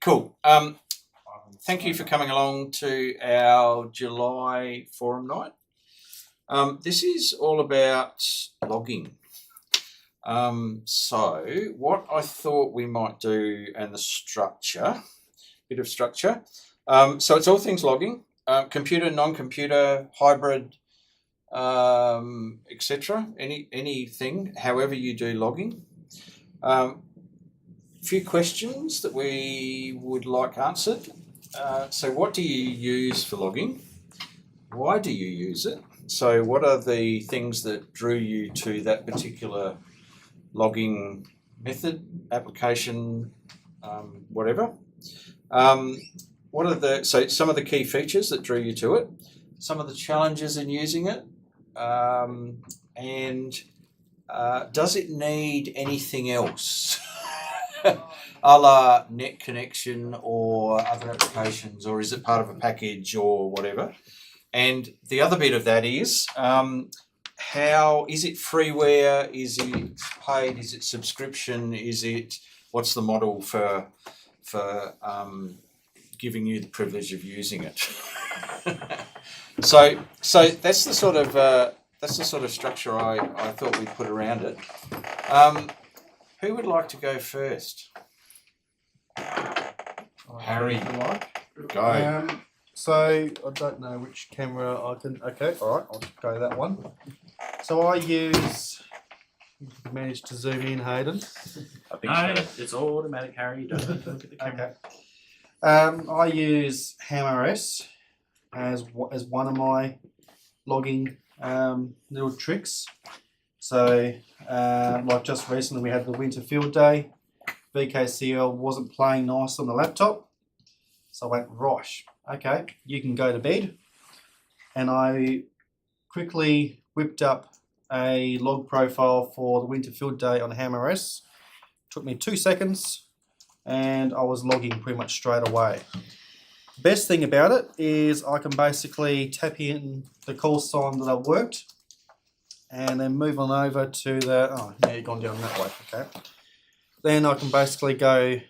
Cool. Thank you for coming along to our July forum night. This is all about logging. So what I thought we might do, and the structure, bit of structure. So it's all things logging, computer, non-computer, hybrid, etc. Anything, however you do logging. Few questions that we would like answered. So what do you use for logging? Why do you use it? So what are the things that drew you to that particular logging method, application, whatever? What are some of the key features that drew you to it, some of the challenges in using it, and does it need anything else? A la net connection or other applications, or is it part of a package or whatever? And the other bit of that is, how is it freeware? Is it paid? Is it subscription? What's the model for giving you the privilege of using it? So that's the sort of structure I thought we'd put around it. Who would like to go first? Harry. Go. So I don't know which camera I can. Okay, all right, I'll go that one. So I use. You managed to zoom in, Hayden. I think so. It's all automatic, Harry. You don't have to look at the camera. Okay. I use HamRS as one of my logging little tricks. So, like just recently, we had the winter field day. VKCL wasn't playing nice on the laptop, so I went, right, okay, you can go to bed. And I quickly whipped up a log profile for the winter field day on HamRS. Took me 2 seconds, and I was logging pretty much straight away. Best thing about it is I can basically tap in the call sign that I worked, and then move on over to the, oh, now you've gone down that way, okay. Then I can basically go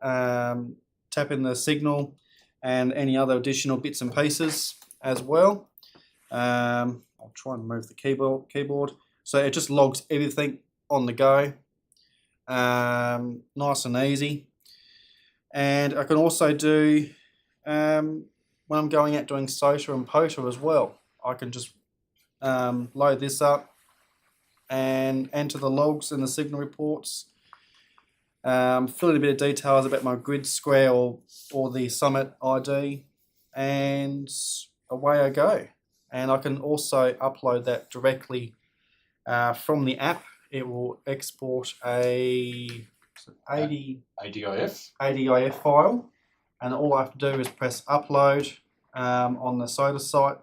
tap in the signal and any other additional bits and pieces as well. I'll try and move the keyboard. So it just logs everything on the go. Nice and easy. And I can also do, when I'm going out doing SOTA and POTA as well, I can just load this up and enter the logs and the signal reports, fill in a bit of details about my grid square or the summit ID, and away I go. And I can also upload that directly from the app. It will export a ADIF file, and all I have to do is press upload on the SOTA site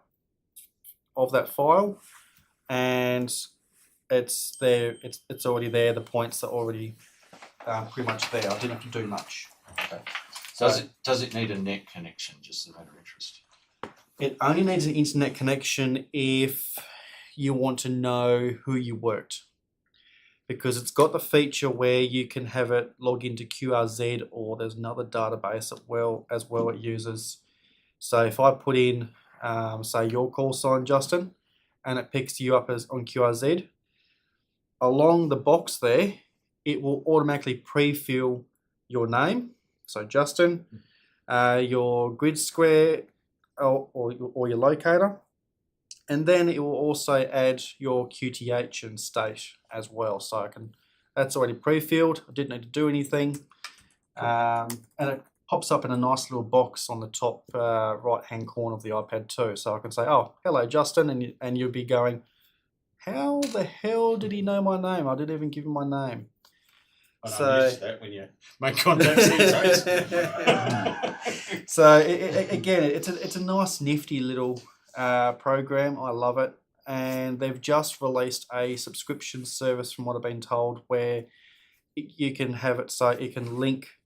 of that file, and it's there. It's already there. The points are already pretty much there. I didn't have to do much. Okay. Does it need a net connection, just as a matter of interest? It only needs an internet connection if you want to know who you worked, because it's got the feature where you can have it log into QRZ, or there's another database as well it uses. So if I put in, say, your call sign, Justin, and it picks you up as on QRZ, along the box there, it will automatically pre-fill your name, so Justin, your grid square or your locator, and then it will also add your QTH and state as well. So that's already pre-filled. I didn't need to do anything, and it pops up in a nice little box on the top right-hand corner of the iPad too. So I can say, "Oh, hello, Justin," and you'll be going, "How the hell did he know my name? I didn't even give him my name." So use that when you make contacts these days. So again, it's a nice, nifty little program. I love it, and they've just released a subscription service, from what I've been told, where you can have it so it can link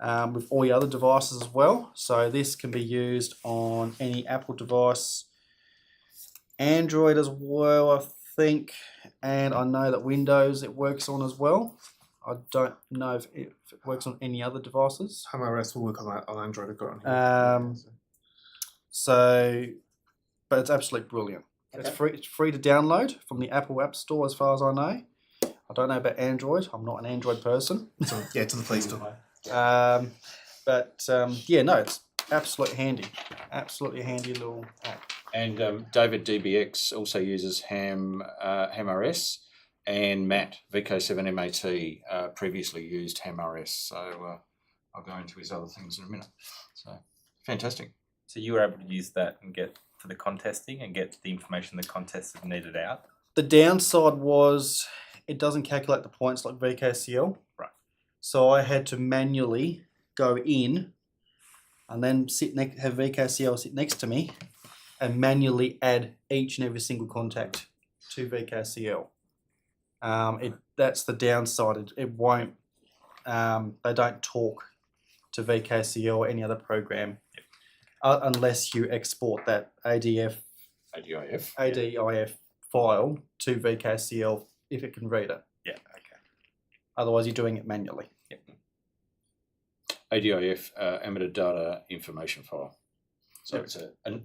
with all your other devices as well. So this can be used on any Apple device, Android as well, I think, and I know that Windows it works on as well. I don't know if it works on any other devices. HamRS will work on Android. I've got it on here. So, but it's absolutely brilliant. Okay. It's free to download from the Apple App Store, as far as I know. I don't know about Android. I'm not an Android person. It's on the Play Store. Yeah, no, it's absolutely handy. Absolutely handy little app. And David DBX also uses HamRS, and Matt, VK7MAT, previously used HamRS. So I'll go into his other things in a minute. So fantastic. So you were able to use that and get for the contesting and get the information the contestants needed out? The downside was it doesn't calculate the points like VKCL. Right. So I had to manually go in and then have VKCL sit next to me and manually add each and every single contact to VKCL. That's the downside. It won't. They don't talk to VKCL or any other program unless you export that ADIF file to VKCL if it can read it. Yeah. Okay. Otherwise, you're doing it manually. Yep. ADIF, metadata information file. So it's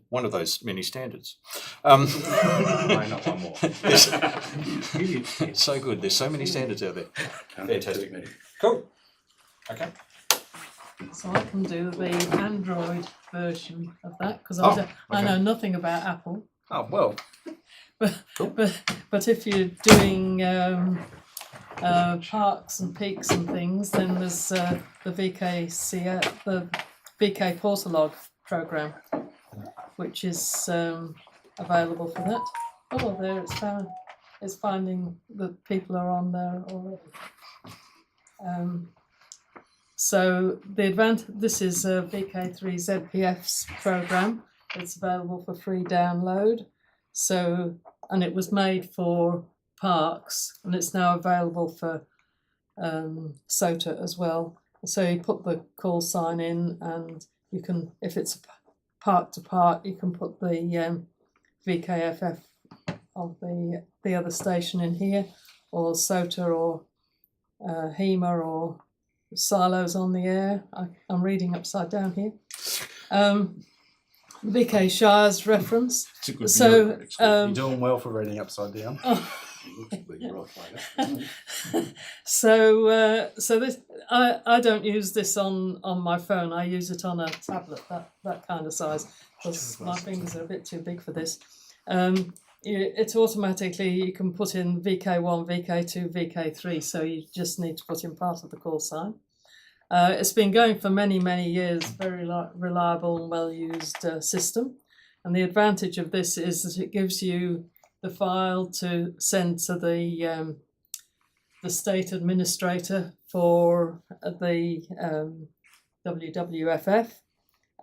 one of those many standards. Why not one more? It's so good. There's so many standards out there. Fantastic. Cool. Okay. So I can do the Android version of that because Oh, I know nothing about Apple. Oh well. But if you're doing parks and peaks and things, then there's the VKCL, the VKPortalog program, which is available for that. Oh, there it's finding that people are on there already. So this is a VK3ZPF's program. It's available for free download. So, and it was made for parks, and it's now available for SOTA as well. So you put the call sign in, and you can, if it's park to park, you can put the VKFF of the other station in here, or SOTA, or HEMA, or silos on the air. I'm reading upside down here. VK Shire's reference. So You're doing well for reading upside down. So this I don't use this on my phone. I use it on a tablet that kind of size because my fingers are a bit too big for this. It automatically, you can put in VK1, VK2, VK3, so you just need to put in part of the call sign. It's been going for many, many years, very reliable and well-used system. And the advantage of this is that it gives you the file to send to the state administrator for the WWFF,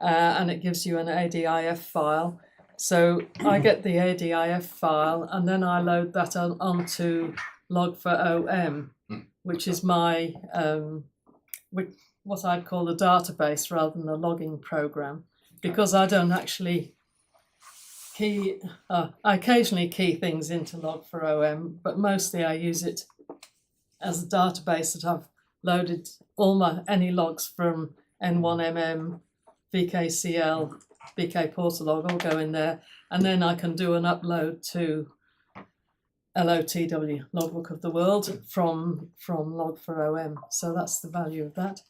and it gives you an ADIF file. So I get the ADIF file, and then I load that onto Log4OM, which is my what I'd call a database rather than a logging program, because I don't actually key. I occasionally key things into Log4OM, but mostly I use it as a database that I've loaded any logs from N1MM, VKCL, VKPortalog all go in there, and then I can do an upload to LOTW, Logbook of the World, from Log4OM. So that's the value of that.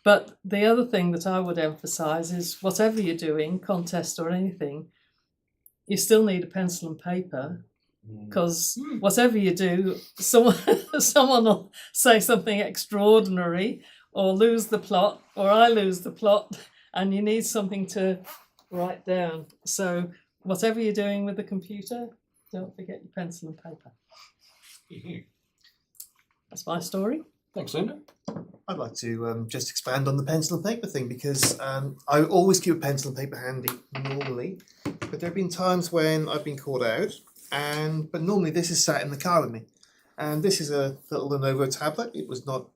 But the other thing that I would emphasise is whatever you're doing, contest or anything, you still need a pencil and paper, because whatever you do, someone will say something extraordinary or lose the plot, or I lose the plot, and you need something to write down. So whatever you're doing with the computer, don't forget your pencil and paper. That's my story. Thanks, Linda. I'd like to just expand on the pencil and paper thing, because I always keep a pencil and paper handy normally, but there have been times when I've been called out, but normally this is sat in the car with me. And this is a little Lenovo tablet. It was not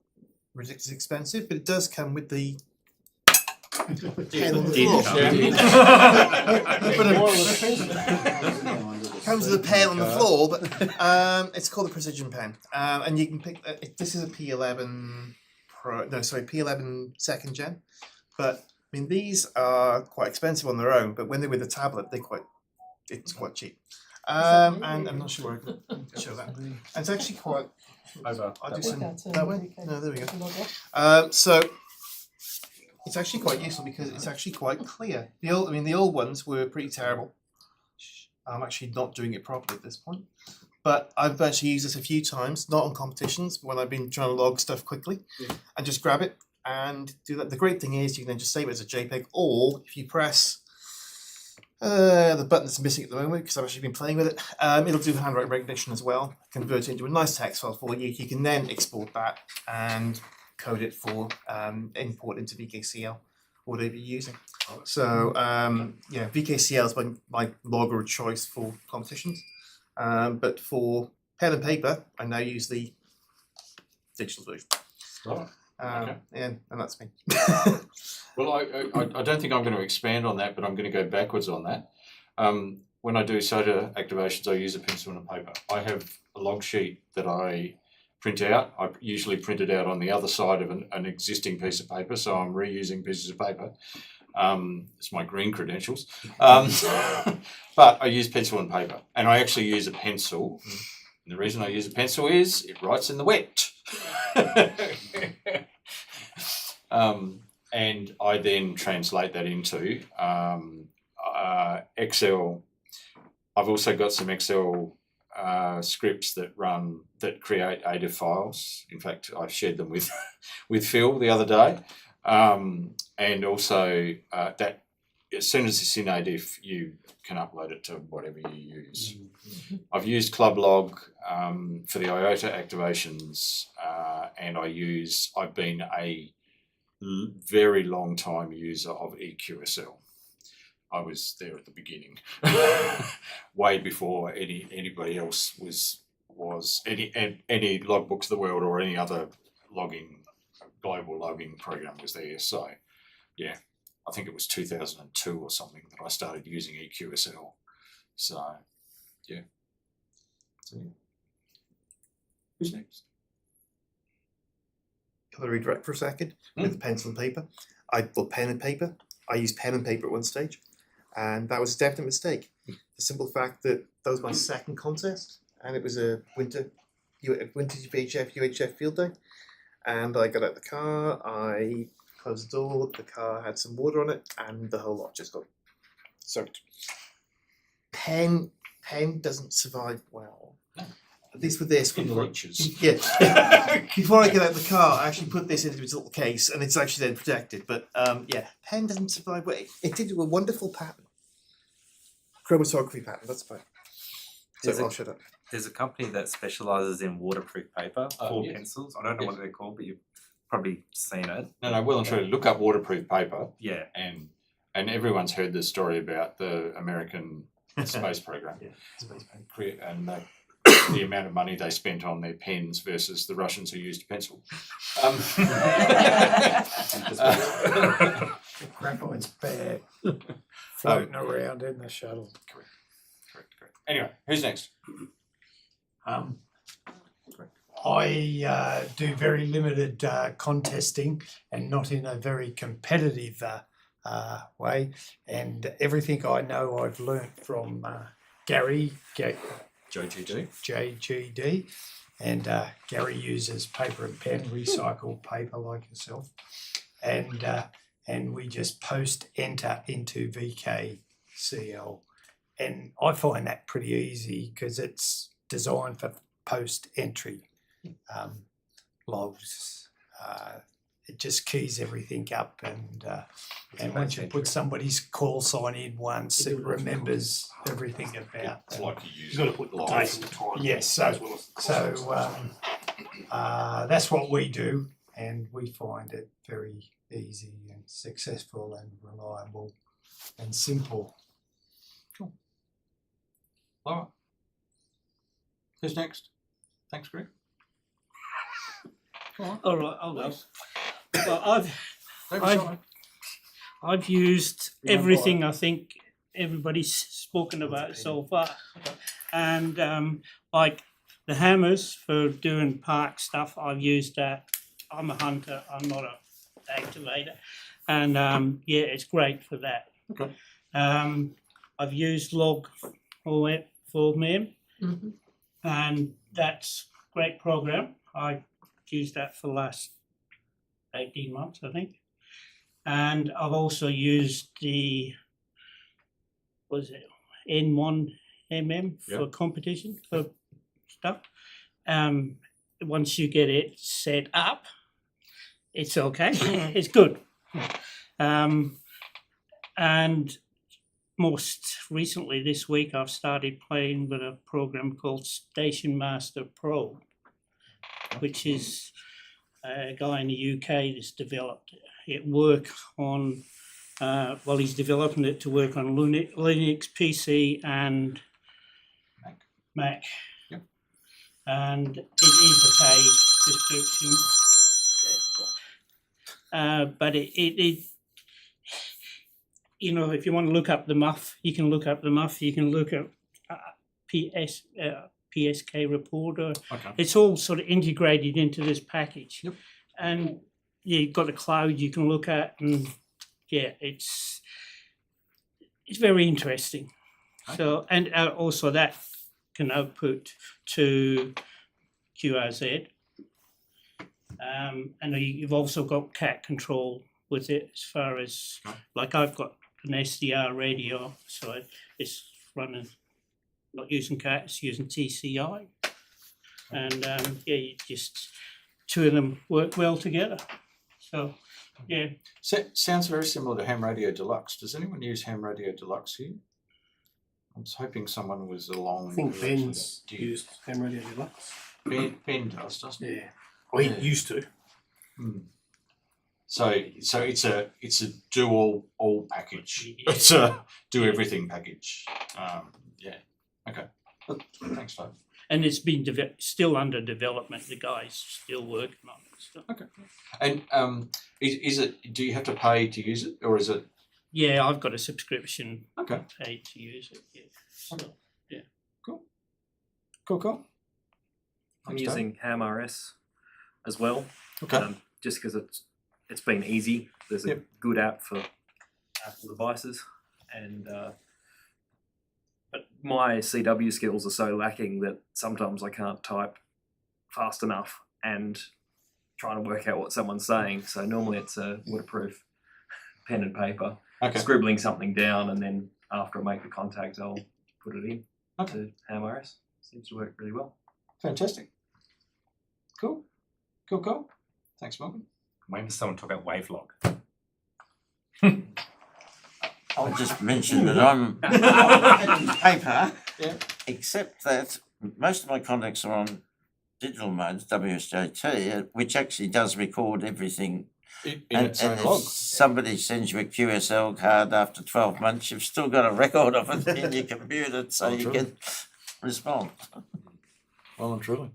ridiculously expensive, but it does come with the pen on the Did floor. come. Comes with a pen on the floor, but it's called a precision pen, and you can pick. This is a P11 Pro. No, sorry, P11 second gen. But I mean, these are quite expensive on their own, but when they're with a tablet, it's quite cheap. And I'm not sure where I can show that. And it's actually quite. Over. I'll do Look some at, that way. VK. No, there we go. Log So it's actually quite useful because it's actually quite clear. The old ones were pretty terrible. I'm actually not doing it properly at this point, but I've actually used this a few times, not on competitions, but when I've been trying to log stuff quickly, and just grab it and do that. The great thing is you can then just save it as a JPEG, or if you press the button that's missing at the moment, because I've actually been playing with it, it'll do handwriting recognition as well, convert it into a nice text file for you. You can then export that and code it for import into VKCL, whatever you're using. So yeah, VKCL is my logger of choice for competitions, but for pen and paper, I now use the digital version. Right. Okay. And that's me. Well, I don't think I'm going to expand on that, but I'm going to go backwards on that. When I do SOTA activations, I use a pencil and a paper. I have a log sheet that I print out. I usually print it out on the other side of an existing piece of paper, so I'm reusing pieces of paper. It's my green credentials. But I use pencil and paper, and I actually use a pencil. And the reason I use a pencil is it writes in the wet. And I then translate that into Excel. I've also got some Excel scripts that create ADIF files. In fact, I shared them with Phil the other day. And also that as soon as it's in ADIF, you can upload it to whatever you use. I've used ClubLog for the IOTA activations, and I've been a very long time user of eQSL. I was there at the beginning, way before anybody else was any logbooks of the world or any other global logging program was there. So yeah, I think it was 2002 or something that I started using eQSL. So yeah. Who's next? Can I redirect for a second with the pencil and paper? Pen and paper. I used pen and paper at one stage, and that was a definite mistake. The simple fact that was my second contest, and it was a winter VHF UHF field day, and I got out the car, I closed the door, the car had some water on it, and the whole lot just got soaked. Pen doesn't survive well. At least with this, In leeches. yeah. Before I get out of the car, I actually put this into its little case, and it's actually then protected. But yeah, pen doesn't survive. Well, it did a wonderful pattern, chromatography pattern. That's fine. So I'll shut up. There's a company that specialises in waterproof paper for yes. pencils. I don't know what they're called, but you've probably seen it. No, well and truly, look up waterproof paper, Yeah. and everyone's heard the story about the American space program. Yeah, And the amount of money they spent on their pens versus the Russians who used a pencil. Graphite's bad. Floating around in the shuttle. Correct. Anyway, who's next? I do very limited contesting and not in a very competitive way. And everything I know I've learnt from Gary, JGD, and Gary uses paper and pen, recycled paper like yourself, and we just post enter into VKCL, and I find that pretty easy because it's designed for post entry logs. It just keys everything up, and once you put somebody's call sign in once, it remembers everything about It's them. like you use. You've got to put the date and the time. Yes, that's what we do, and we find it very easy and successful and reliable and simple. All right. Who's next? Thanks, Greg. All right, I'll go. Well, I've used everything I think everybody's spoken about so far. And like the hammers for doing park stuff, I've used that. I'm a hunter, I'm not a activator. And yeah, it's great for that. Okay. I've used log for me, Mhm. and that's a great program. I used that for the last 18 months, I think. And I've also used the, what is it, N1MM for Yep. competition for stuff. Once you get it set up, it's okay. It's good. And most recently this week, I've started playing with a program called StationMasterPro, which is a guy in the UK that's developed it. Work on, well, he's developing it to work on Linux, PC, and Mac. Yep. And it is a paid subscription. But it you know, if you want to look up the muff, you can look up the muff. You can look at PSK Reporter. Okay. It's all sort of integrated into this package. Yep. And yeah, you've got a cloud you can look at, and yeah, it's very interesting. Okay. So, and also that can output to QRZ. And you've also got cat control with it, as far as, like I've got an SDR radio, so it's running, not using cat, it's using TCI. And yeah, you just, two of them work well together. So, yeah. Sounds very similar to HamRadioDeluxe. Does anyone use HamRadioDeluxe here? I was hoping someone was along. I think who actually Ben's did. used HamRadioDeluxe. Ben does, doesn't he? Yeah. Well, he Yeah. used to. Hmm. So it's a do all package. Yeah. It's a do everything package. Yeah. Okay. Thanks, Dave. And it's been still under development. The guy's still working on it. So. Okay. And is it? Do you have to pay to use it, or is it? Yeah, I've got a subscription Okay. paid to use it. Yeah. So, yeah. Cool. I'm Thanks, using HamRS as well, Okay. just because it's been easy. There's a Yep. good app for Apple devices, and but my CW skills are so lacking that sometimes I can't type fast enough and trying to work out what someone's saying. So normally it's a waterproof pen and paper, Okay. scribbling something down, and then after I make the contact, I'll put it in Okay. to HamRS. Seems to work really well. Fantastic. Cool. Thanks, Morgan. I'm waiting for someone to talk about Wavelog. I'll just mention that I'm pen and paper, Yeah. except that most of my contacts are on digital modes, WSJT, which actually does record everything. In And its own if log. somebody sends you a QSL card after 12 months, you've still got a record of it in your computer, so Oh, you true. can respond. Well and truly.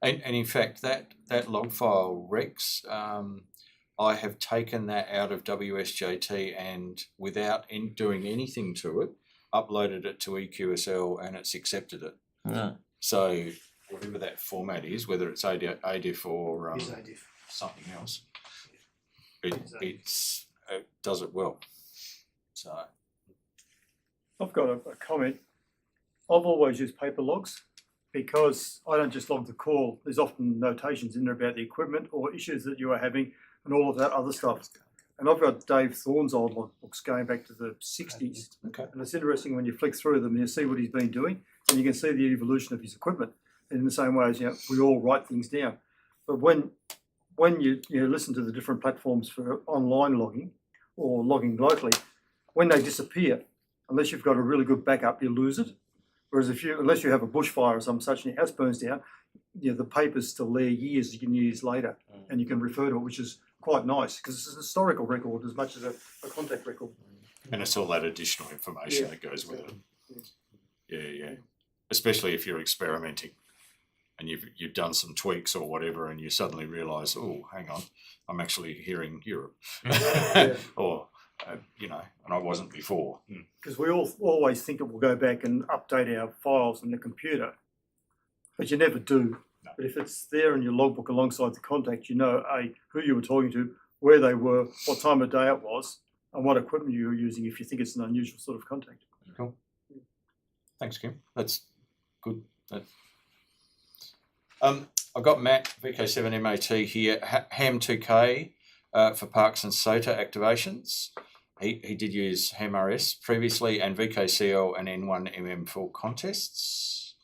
And in fact, that log file, Rex, I have taken that out of WSJT and without doing anything to it, uploaded it to eQSL and it's accepted it. Yeah. So whatever that format is, whether it's ADIF or Use ADIF. something else, it does it well. So I've got a comment. I've always used paper logs because I don't just log the call. There's often notations in there about the equipment or issues that you are having and all of that other stuff. And I've got Dave Thorne's old logbooks going back to the 60s. okay. And it's interesting when you flick through them and you see what he's been doing and you can see the evolution of his equipment. In the same way as, we all write things down. But when you listen to the different platforms for online logging or logging locally, when they disappear, unless you've got a really good backup, you lose it. Whereas unless you have a bushfire or some such and your house burns down, the paper's still there years later, and you can refer to it, which is quite nice because it's a historical record as much as a contact record. And it's all that additional information Yeah. that goes with it. Yeah. Especially if you're experimenting and you've done some tweaks or whatever and you suddenly realise, oh, hang on, I'm actually hearing Europe. Or and I wasn't before. Because we all always think that we'll go back and update our files in the computer, but you never do. No. But if it's there in your logbook alongside the contact, you know who you were talking to, where they were, what time of day it was, and what equipment you were using if you think it's an unusual sort of contact. Cool. Thanks, Kim. That's good. I've got Matt, VK7 MAT here, Ham2k for Parks and SOTA activations. He did use HamRS previously, and VKCL and N1MM for contests.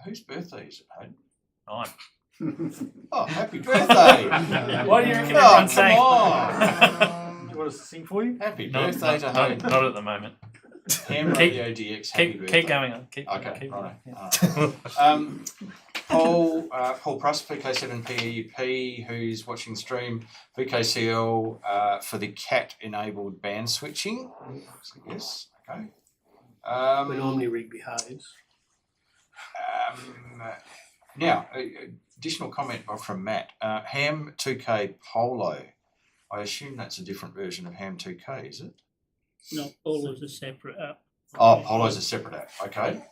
Whose birthday is it, Hayden? Mine. Oh, happy birthday! Why do you reckon Oh, everyone's come saying? on! Do you want us to sing for you? Happy No, birthday to Hayden. not at the moment. HamRadioDeluxe, happy birthday. Keep going on. Keep Okay, going. right. Paul Pruss, VK7 PEP, who's watching the stream, VKCL for the cat-enabled band switching. Yes, okay. When OmniRig behaves. Now, additional comment from Matt. Ham2k Polo. I assume that's a different version of Ham2k, is it? No, Polo's a separate app. Oh, Polo's a separate app. Okay.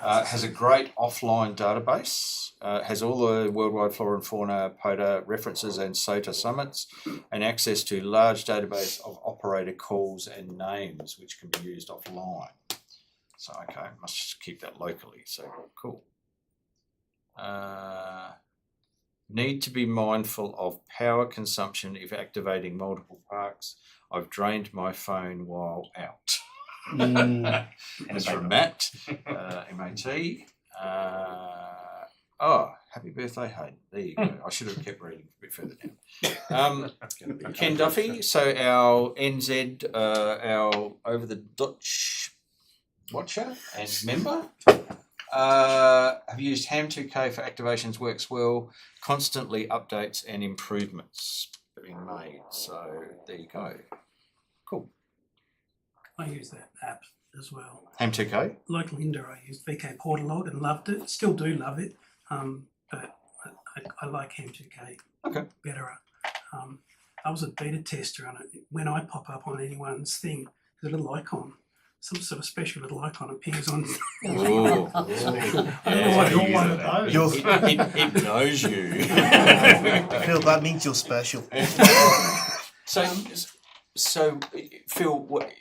Has a great offline database. Has all the worldwide flora and fauna, POTA references and SOTA summits, and access to large database of operator calls and names, which can be used offline. So, okay, must just keep that locally. So, cool. Need to be mindful of power consumption if activating multiple parks. I've drained my phone while out. That's from Matt, MAT. Happy birthday, Hayden. There you go. I should have kept reading a bit further down. Ken Duffy, so our NZ, our over the Dutch watcher and member. Have used Ham2k for activations, works well, constantly updates and improvements being made. So there you go. Cool. I use that app as well. Ham2k? Like Linda, I used VKPortalog and loved it. Still do love it, but I like Ham2k better. I was a beta tester on it. When I pop up on anyone's thing, there's a little icon. Some sort of special little icon appears on. I don't know why you're one of those. It knows you. Phil, that means you're special. So Phil, what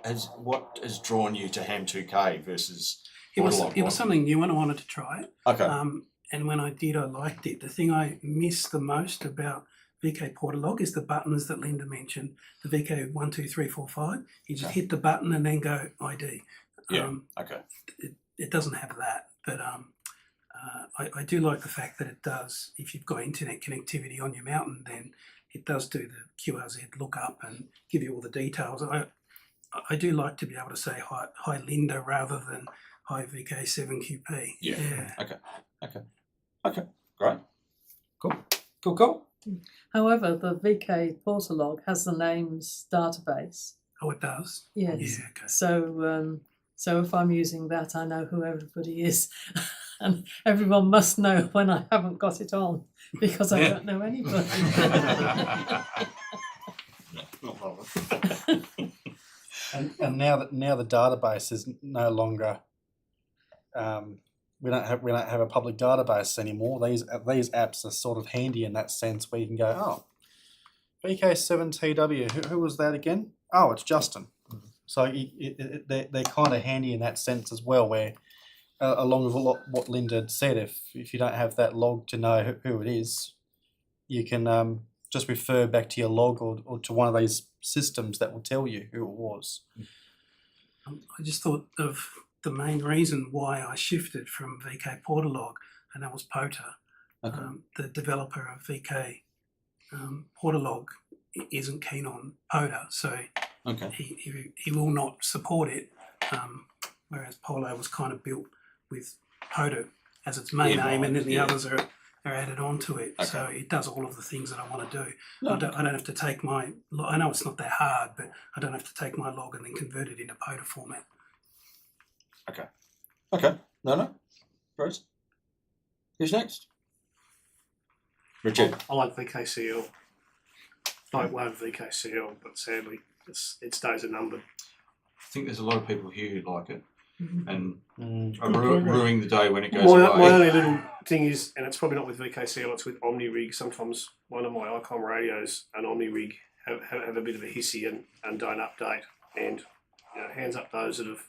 has drawn you to Ham2k versus It was something new and I wanted to try it. Okay. And when I did, I liked it. The thing I miss the most about VKPortalog is the buttons that Linda mentioned. The VK 1, 2, 3, 4, 5. You just hit the button and then go ID. It doesn't have that, but I do like the fact that it does. If you've got internet connectivity on your mountain, then it does do the QRZ lookup and give you all the details. I do like to be able to say hi Linda rather than hi VK7QP. Yeah. Okay. Great. Cool. However, the VKPortalog has the names database. Oh, it does? Yes. Yeah, okay. So if I'm using that, I know who everybody is. And everyone must know when I haven't got it on, because I don't know anybody. And now the database is no longer we don't have a public database anymore. These apps are sort of handy in that sense, where you can go, VK7TW, who was that again? Oh, it's Justin. So they're kind of handy in that sense as well, where along with what Linda had said, if you don't have that log to know who it is, you can just refer back to your log or to one of these systems that will tell you who it was. I just thought of the main reason why I shifted from VKPortalog, and that was POTA. Okay. The developer of VKPortalog isn't keen on POTA, so he will not support it, whereas Polo was kind of built with POTA as its main name, and then the others are added onto it. Okay. So it does all of the things that I want to do. No. I don't have to take I know it's not that hard, but I don't have to take my log and then convert it into POTA format. Okay. No. Bruce? Who's next? Richard. I like VKCL. I love VKCL, but sadly, its days are numbered. I think there's a lot of people here who like it, and Mm. are ruining the day when it goes My away. only little thing is, and it's probably not with VKCL, it's with OmniRig. Sometimes one of my ICOM radios and OmniRig have a bit of a hissy and don't update. And hands up those that have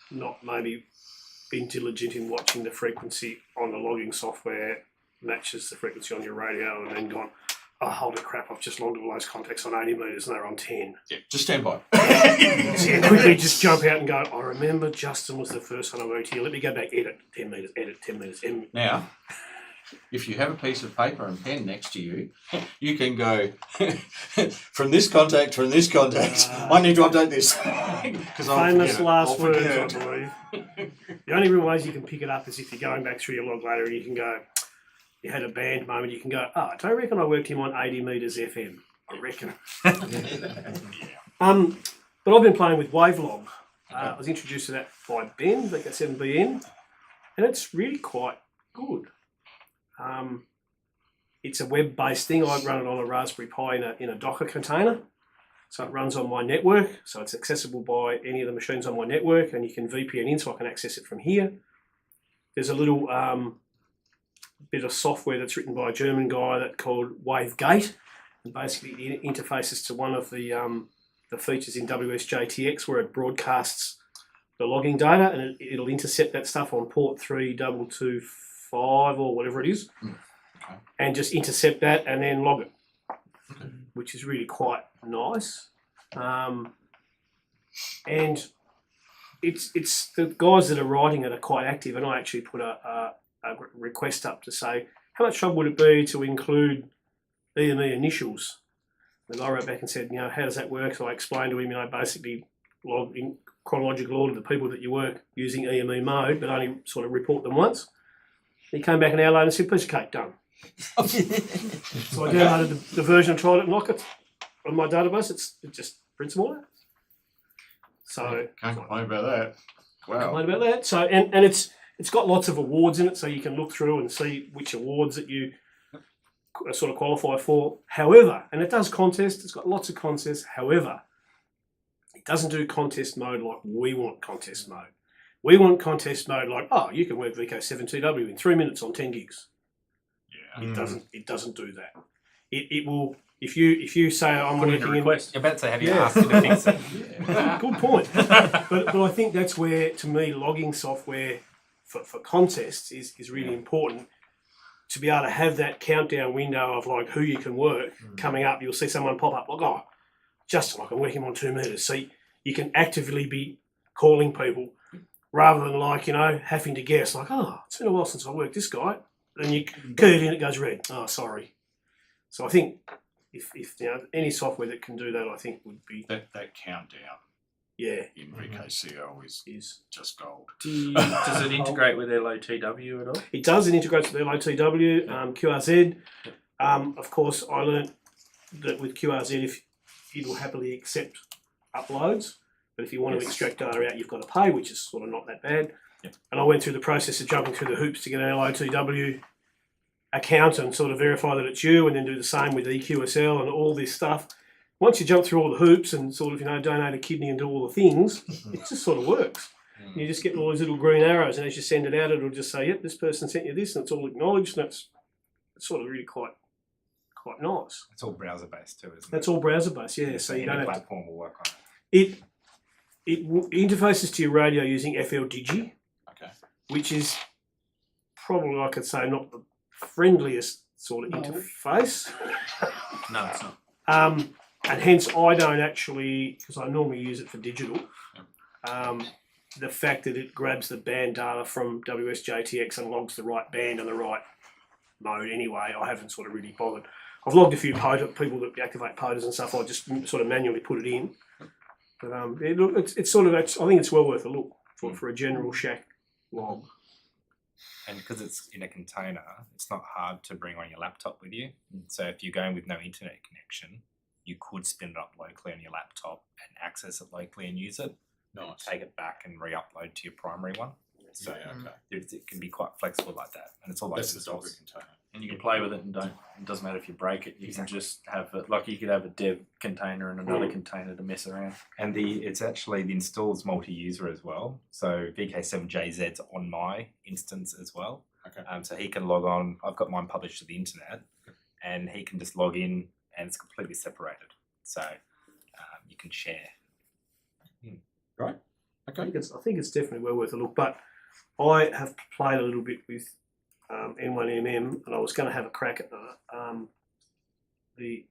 not maybe been diligent in watching the frequency on the logging software matches the frequency on your radio, and then gone, oh, holy crap, I've just logged all those contacts on 80 metres and they're on 10. Yeah, just stand by. So quickly just jump out and go, I remember Justin was the first one I worked here. Let me go back, edit 10 metres, edit 10 metres. Now, if you have a piece of paper and pen next to you, you can go from this contact. I need to update this. Famous last words, I believe. The only real ways you can pick it up is if you're going back through your log later and you can go, you had a band moment, you can go, I don't reckon I worked him on 80 metres FM. I reckon. But I've been playing with Wavelog. I was introduced to that by Ben, VK7BN, and it's really quite good. It's a web-based thing. I run it on a Raspberry Pi in a Docker container. So it runs on my network. So it's accessible by any of the machines on my network, and you can VPN in so I can access it from here. There's a little bit of software that's written by a German guy that's called WaveGate. And basically it interfaces to one of the features in WSJT-X where it broadcasts the logging data, and it'll intercept that stuff on port 3225 or whatever it is. Okay. And just intercept that and then log it, which is really quite nice. And it's the guys that are writing it are quite active, and I actually put a request up to say, how much trouble would it be to include EME initials? The guy wrote back and said, how does that work? So I explained to him, basically log in chronological order the people that you work using EME mode, but only sort of report them once. He came back an hour later and said, piece of cake, done. So I downloaded the version and tried it and lock it on my database. It just prints them all out. So can't complain about that. Wow. Complain about that. So and it's got lots of awards in it, so you can look through and see which awards that you sort of qualify for. However, and it does contest. It's got lots of contests. However, it doesn't do contest mode like we want contest mode. We want contest mode like, you can work VK7TW in 3 minutes on 10 gigs. Yeah. It doesn't do that. It will if you say I'm Put in a working in request. You're about to say, have you asked it to fix it? Good point. But I think that's where, to me, logging software for contests is really important. To be able to have that countdown window of like who you can work coming up, you'll see someone pop up like, Justin, I can work him on 2 meters. So you can actively be calling people rather than like, having to guess like, it's been a while since I worked this guy. Then you key it in, it goes red. Oh, sorry. So I think if any software that can do that, I think would be that countdown. Yeah. In VKCL is just gold. Does it integrate with LOTW at all? It does. It integrates with LOTW, QRZ. Of course, I learned that with QRZ, it'll happily accept uploads, but if you want to extract data out, you've got to pay, which is sort of not that bad. Yep. And I went through the process of jumping through the hoops to get an LOTW account and sort of verify that it's you, and then do the same with eQSL and all this stuff. Once you jump through all the hoops and sort of, donate a kidney and do all the things, it just sort of works. You just get all these little green arrows, and as you send it out, it'll just say, yep, this person sent you this, and it's all acknowledged, and it's sort of really quite nice. It's all browser based too, isn't it? That's all browser based, yeah. So you don't have platform will work on it. It interfaces to your radio using FLDigi, which is probably, I could say, not the friendliest sort of interface. No, it's not. And hence I don't actually, because I normally use it for digital, the fact that it grabs the band data from WSJT-X and logs the right band and the right mode anyway, I haven't sort of really bothered. I've logged a few people that activate POTAs and stuff, I just sort of manually put it in. But it's sort of, I think it's well worth a look for a general shack log. And because it's in a container, it's not hard to bring on your laptop with you. So if you're going with no internet connection, you could spin it up locally on your laptop and access it locally and use it. Nice. Take it back and re-upload to your primary one. So it can be quite flexible like that. And it's all open source. Container. And you can play with it and don't. It doesn't matter if you break it. You can just have it like you could have a dev container and another container to mess around. And it's actually the installs multi-user as well. So VK7JZ's on my instance as well. Okay. So he can log on. I've got mine published to the internet, and he can just log in, and it's completely separated. So you can share. Right. I think it's definitely well worth a look. But I have played a little bit with N1MM, and I was going to have a crack at the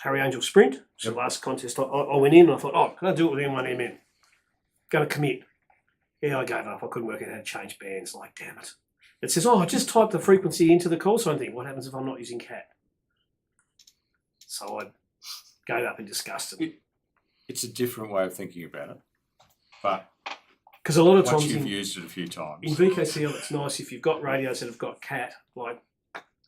Harry Angel Sprint. It's the last contest. I went in and I thought, oh, can I do it with N1MM? Going to commit. Yeah, I gave up. I couldn't work out how to change bands. Like, damn it. It says, oh, just type the frequency into the call sign thing. What happens if I'm not using CAT? So I gave up in disgust. It's a different way of thinking about it, but because a lot of once times you've used it a few times. In VKCL, it's nice if you've got radios that have got CAT. Like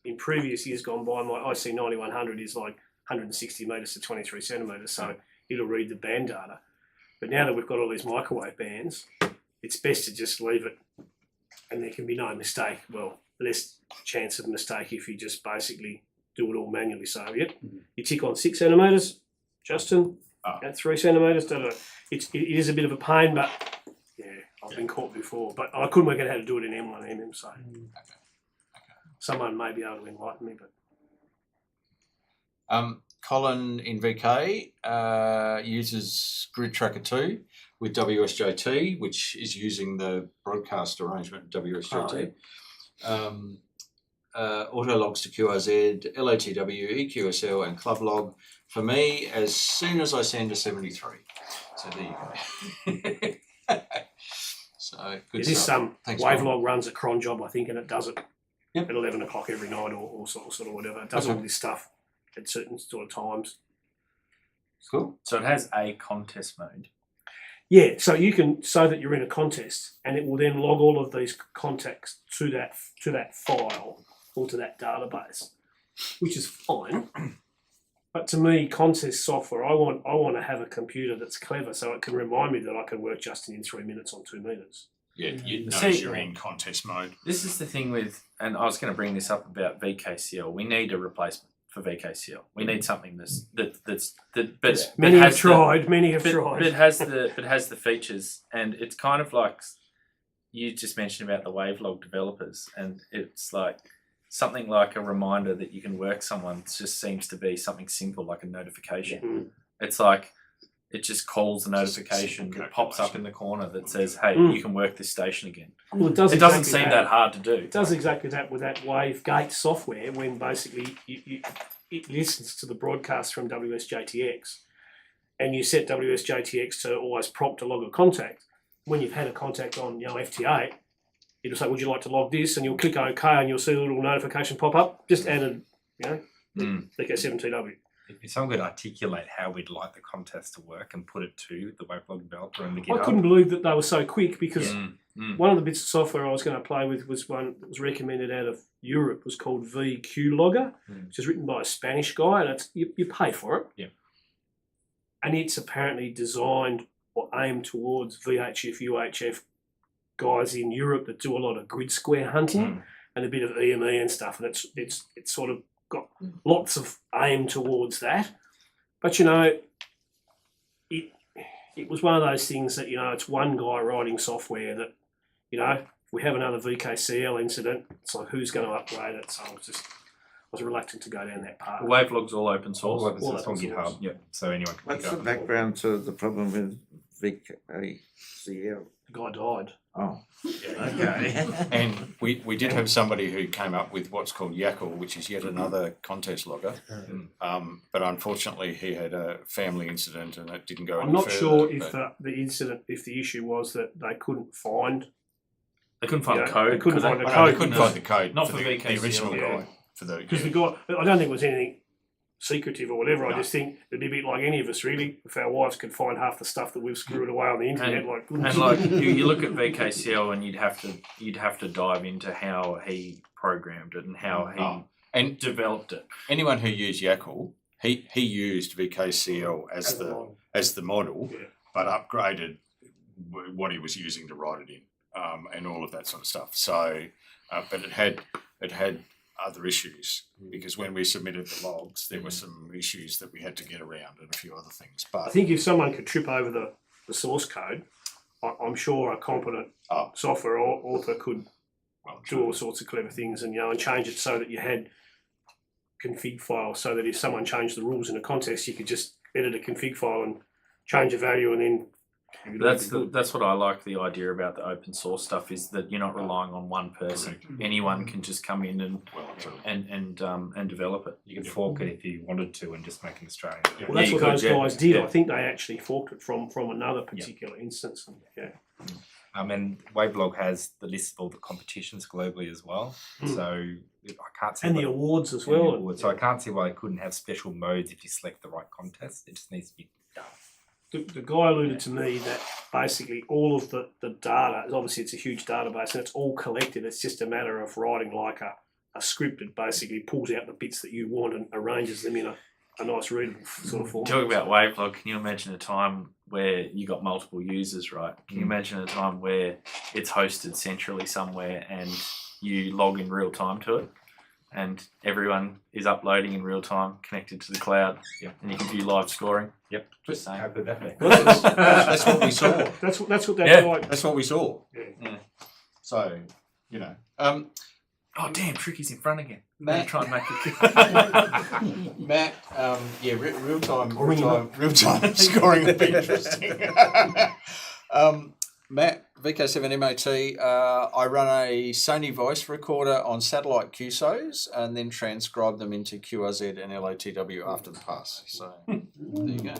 in previous years gone by, my IC 9100 is like 160 metres to 23 centimetres, so it'll read the band data. But now that we've got all these microwave bands, it's best to just leave it, and there can be no mistake. Well, less chance of mistake if you just basically do it all manually. So you tick on 6 centimetres, Justin, at 3 centimetres. It is a bit of a pain, but yeah, I've been caught before. But I couldn't work out how to do it in M1MM, so someone may be able to enlighten me. But Colin in VK uses GridTracker 2 with WSJT, which is using the broadcast arrangement WSJT. Auto logs to QRZ, LATW, eQSL, and ClubLog. For me, as soon as I send a 73. So there you go. So good this stuff. Thanks, Wavelog runs a cron job, I think, and it does it at 11 o'clock every night or sort of whatever. It does all this stuff at certain sort of times. Cool. So it has a contest mode. Yeah, so you can that you're in a contest, and it will then log all of these contacts to that file or to that database, which is fine. But to me, contest software, I want to have a computer that's clever, so it can remind me that I can work just in 3 minutes on 2 meters. Yeah, you know you're in contest mode. This is the thing with, and I was going to bring this up about VKCL. We need a replacement for VKCL. We need something but many have tried. But it has the features, and it's kind of like you just mentioned about the Wavelog developers, and it's like something like a reminder that you can work someone just seems to be something simple like a notification. It's like it just calls the notification that pops up in the corner that says, hey, you can work this station again. Well, it doesn't seem that hard to do. It does exactly that with that WaveGate software when basically it listens to the broadcast from WSJT-X and you set WSJT-X to always prompt to log a contact. When you've had a contact on FT8, it'll say, would you like to log this? And you'll click OK and you'll see a little notification pop up. Just added, VK7TW. If someone could articulate how we'd like the contest to work and put it to the Wavelog developer and the GitHub. I couldn't believe that they were so quick because one of the bits of software I was going to play with was one that was recommended out of Europe. It was called QLog, which is written by a Spanish guy, and it's you pay for it. Yeah. And it's apparently designed or aimed towards VHF, UHF guys in Europe that do a lot of grid square hunting and a bit of EME and stuff, and it's sort of got lots of aim towards that. But it was one of those things that it's one guy writing software that if we have another VKCL incident, it's like who's going to upgrade it? So I was reluctant to go down that path. The Wavelog's all open source. All on GitHub. Yep. So anyone can What's the background to the problem with VKCL? The guy died. Oh, okay. And we did have somebody who came up with what's called YACL, which is yet another contest logger. But unfortunately, he had a family incident and it didn't go any further. I'm not sure if the issue was that they couldn't find. They couldn't find the code. They couldn't find the code. They couldn't find the code. Not for the VKCL, original yeah. guy. Because the guy, I don't think it was anything secretive or whatever. I just think it'd be a bit like any of us, really. If our wives could find half the stuff that we've screwed away on the internet, you look at VKCL and you'd have to dive into how he programmed it and how he developed it. Anyone who used YACL, he used VKCL as the model, but upgraded what he was using to write it in, and all of that sort of stuff. So, but it had other issues, because when we submitted the logs, there were some issues that we had to get around and a few other things. But I think if someone could trip over the source code, I'm sure a competent software author could do all sorts of clever things, and and change it so that you had config files, so that if someone changed the rules in a contest, you could just edit a config file and change a value, and then that's what I like the idea about the open source stuff, is that you're not relying on one person. Anyone can just come in and develop it. You can fork it if you wanted to and just make an Australian. Well, that's what those guys did. I think they actually forked it from another particular instance. Yeah. And Wavelog has the list of all the competitions globally as well. So I can't see. And the awards as well. So I can't see why they couldn't have special modes if you select the right contest. It just needs to be done. The guy alluded to me that basically all of the data, obviously it's a huge database and it's all collected. It's just a matter of writing like a script that basically pulls out the bits that you want and arranges them in a nice readable sort of form. Talking about Wavelog, can you imagine a time where you got multiple users, right? Can you imagine a time where it's hosted centrally somewhere and you log in real time to it? And everyone is uploading in real time, connected to the cloud, and you can view live scoring. Yep, just saying. How could that be? That's what we saw. That's what that's like. That's what we saw. Yeah. So, oh damn, Tricky's in front again. Matt, try and make it. Matt, real time scoring would be interesting. Matt, VK7 MOT, I run a Sony voice recorder on satellite QSOs and then transcribe them into QRZ and LOTW after the pass. So there you go.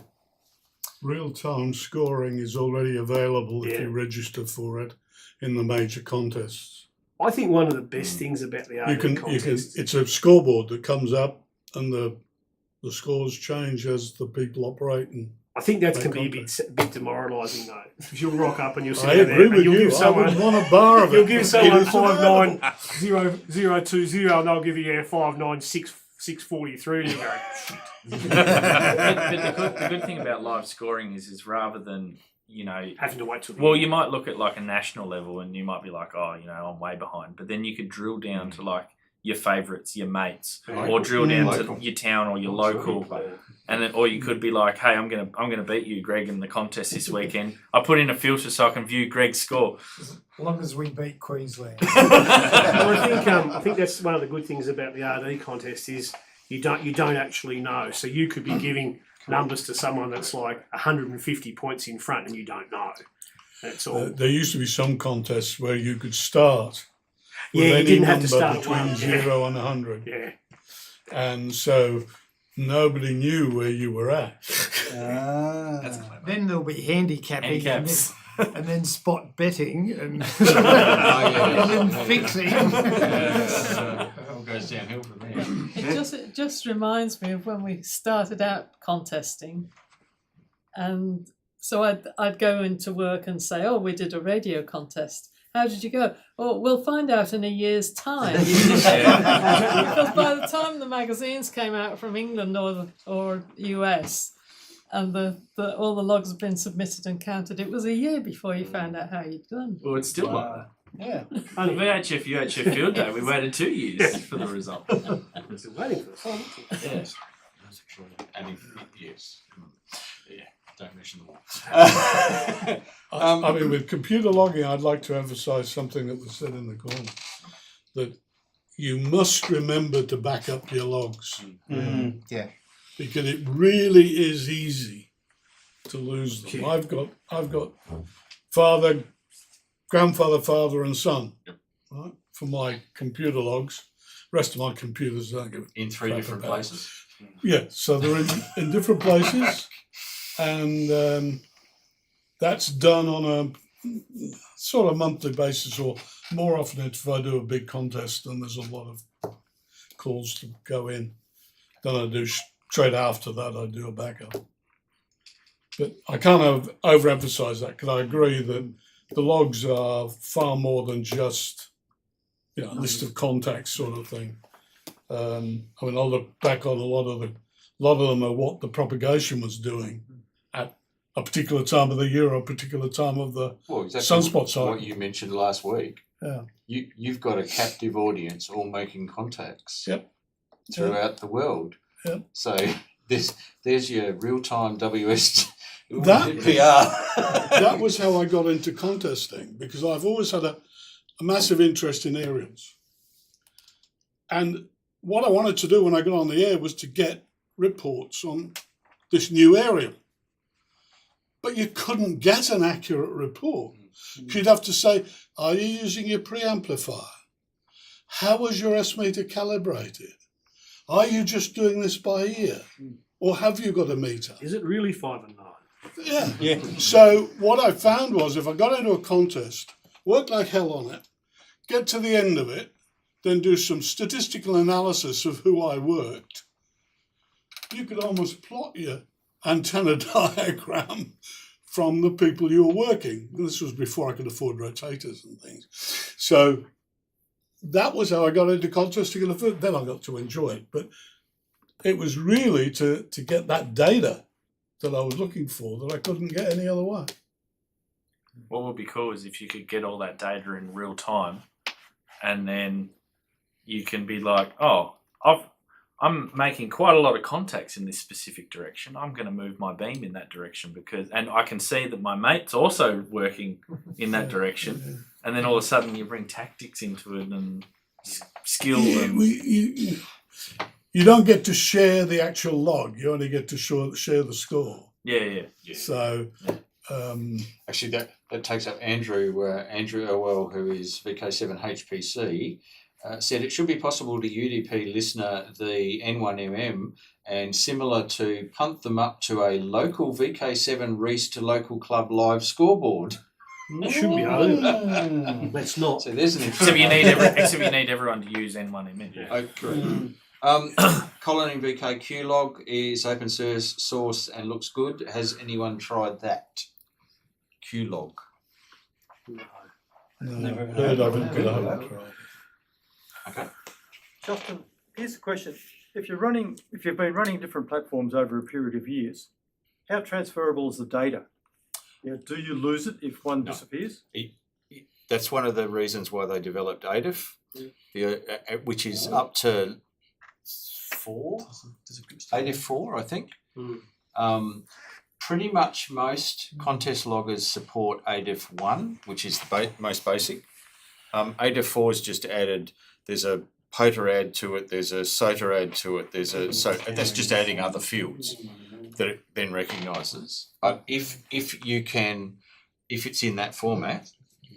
Real-time scoring is already available if you register for it in the major contests. I think one of the best things about the AD contest, it's a scoreboard that comes up and the scores change as the people operate. And I think that can be a bit demoralising though, because you'll rock up and you'll sit I there agree and with you'll you. give someone, I would want a bar of it. You'll give someone 59020 and they'll give you 59643 and you go, shit. But the good thing about live scoring is rather than having to wait till well, you might look at like a national level and you might be like, I'm way behind. But then you could drill down to like your favourites, your mates, or drill down to your town or your local, and then, or you could be like, hey, I'm gonna beat you, Greg, in the contest this weekend. I put in a filter so I can view Greg's score. As long as we beat Queensland. Well, I think that's one of the good things about the RD contest is you don't actually know. So you could be giving numbers to someone that's like 150 points in front and you don't know. That's all. There used to be some contests where you could start with you any didn't have to number start between 0 and 100. Yeah. And so nobody knew where you were at. That's clever. Then there'll be handicapping Handicaps. and then spot betting and, and then fixing. It all goes downhill from there. It just reminds me of when we started out contesting, and so I'd go into work and say, we did a radio contest. How did you go? Oh, we'll find out in a year's time. Because by the time the magazines came out from England or US, and all the logs have been submitted and counted, it was a year before you found out how you'd done. Well, it's still like that. Yeah. On the VHF UHF field day, we waited 2 years for the result. It's waiting for the fun. Yes. Yes. Yeah. Don't mention them all. I mean, with computer logging, I'd like to emphasise something that was said in the corner, that you must remember to back up your logs. Mm-hmm. Yeah. Because it really is easy to lose them. I've got father, grandfather, father and son, right, for my computer logs. Rest of my computers don't give in 3 different places. Yeah, so they're in different places, and that's done on a sort of monthly basis, or more often if I do a big contest and there's a lot of calls to go in. Then I do straight after that, I do a backup. But I can't overemphasize that, because I agree that the logs are far more than just a list of contacts sort of thing. I mean, I'll look back on a lot of them are what the propagation was doing at a particular time of the year or a particular time of the sunspot cycle. What you mentioned last week, Yeah. You've got a captive audience all making contacts. Yep. Throughout the world. Yep. So there's your real-time WS That- PR. That was how I got into contesting, because I've always had a massive interest in aerials. And what I wanted to do when I got on the air was to get reports on this new aerial. But you couldn't get an accurate report. You'd have to say, are you using your preamplifier? How was your estimator calibrated? Are you just doing this by ear? Or have you got a meter? Is it really 5 and 9? Yeah. So what I found was, if I got into a contest, work like hell on it, get to the end of it, then do some statistical analysis of who I worked, you could almost plot your antenna diagram from the people you were working. This was before I could afford rotators and things. So that was how I got into contesting in the first. Then I got to enjoy it. But it was really to get that data that I was looking for that I couldn't get any other way. What would be cool is if you could get all that data in real time, and then you can be like, oh, I'm making quite a lot of contacts in this specific direction. I'm going to move my beam in that direction and I can see that my mate's also working in that direction. And then all of a sudden you bring tactics into it and skill. You don't get to share the actual log. You only get to share the score. Yeah. So, actually, that takes up Andrew Elwell, who is VK7 HPC. Said it should be possible to UDP listener the N1MM and similar to punt them up to a local VK7 Reast to local club live scoreboard. It should be over. Let's not. So there's an Except you need everyone to use N1MM. Yeah. Oh, correct. Colin in VK QLog is open source and looks good. Has anyone tried that? QLog. No. Never heard of it, but I haven't tried. Okay. Justin, here's the question. If you've been running different platforms over a period of years, how transferable is the data? Do you lose it if one disappears? That's one of the reasons why they developed ADIF, which is up to 4, ADIF 4, I think. Pretty much most contest loggers support ADIF 1, which is the most basic. ADIF 4 is just added. There's a POTA add to it, there's a SOTA add to it, that's just adding other fields that it then recognises. If it's in that format,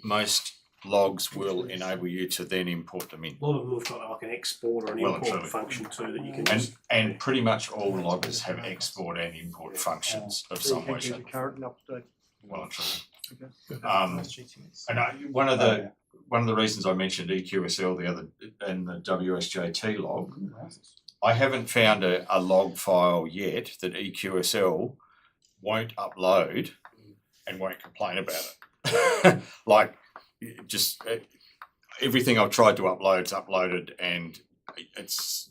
most logs will enable you to then import them in. A lot of them have got like an export or an import function too that you can use. And pretty much all loggers have export and import functions of some way, shape. Current and up-to-date. Well and truly. Okay. And one of the reasons I mentioned eQSL and the WSJT log, I haven't found a log file yet that eQSL won't upload and won't complain about it. Like, just everything I've tried to upload, it's uploaded, and it's.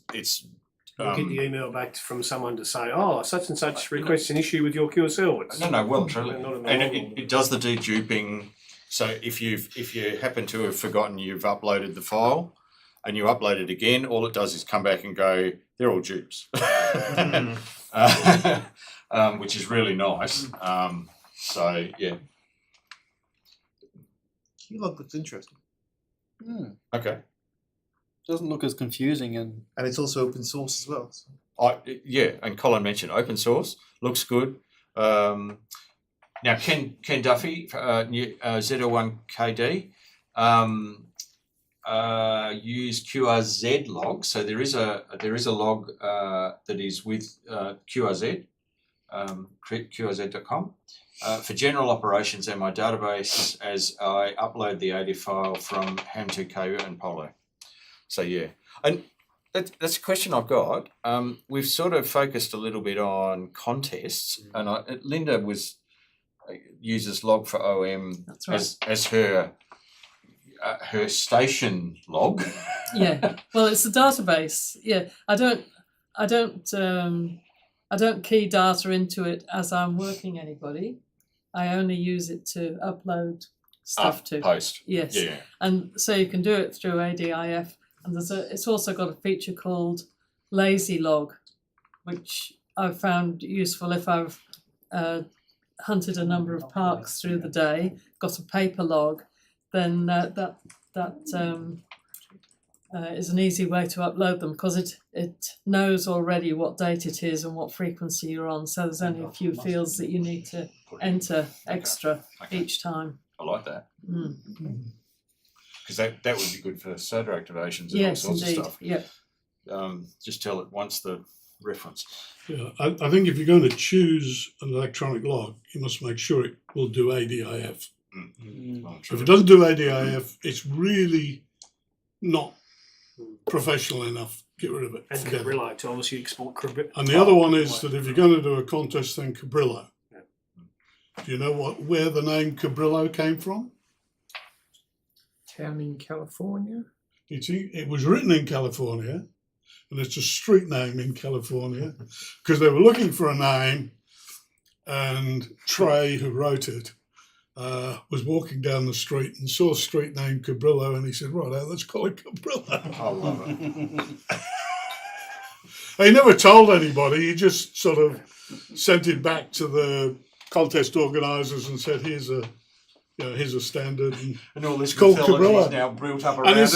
You'll get the email back from someone to say, oh, such and such requests an issue with your QSL. No, well, truly. And it does the deduping. So if you happen to have forgotten you've uploaded the file and you upload it again, all it does is come back and go, they're all dupes, which is really nice. So, yeah. QLog looks interesting. Okay. Doesn't look as confusing and it's also open source as well. So. Yeah, and Colin mentioned open source, looks good. Now, Ken Duffy, ZL1KD, use QRZ log. So there is a log that is with QRZ, QRZ.com. For general operations and my database, as I upload the ADIF file from Ham2k and Polo. So yeah, and that's a question I've got. We've sort of focused a little bit on contests, and Linda uses log for OM as her station log. Yeah, well, it's a database. Yeah, I don't key data into it as I'm working anybody. I only use it to upload stuff to. Post. Yes. Yeah. And so you can do it through ADIF. And it's also got a feature called Lazy Log, which I've found useful if I've hunted a number of parks through the day, got a paper log, then that is an easy way to upload them, because it knows already what date it is and what frequency you're on. So there's only a few fields that you need to enter extra each time. I like that. Because that would be good for SOTA activations and Yes, all sorts indeed. of stuff. Yep. Just tell it once the reference. Yeah, I think if you're going to choose an electronic log, you must make sure it will do ADIF. If it doesn't do ADIF, it's really not professional enough. Get rid of it. And Forget it. Cabrillo to obviously export Cabrillo. And the other one is that if you're going to do a contest, then Cabrillo. Do you know where the name Cabrillo came from? Town in California. It was written in California, and it's a street name in California, because they were looking for a name, and Trey, who wrote it, was walking down the street and saw a street named Cabrillo, and he said, right, let's call it Cabrillo. I love it. He never told anybody, he just sort of sent it back to the contest organisers and said, here's a standard, and all this it's called mythology Cabrillo. is now built up around And it's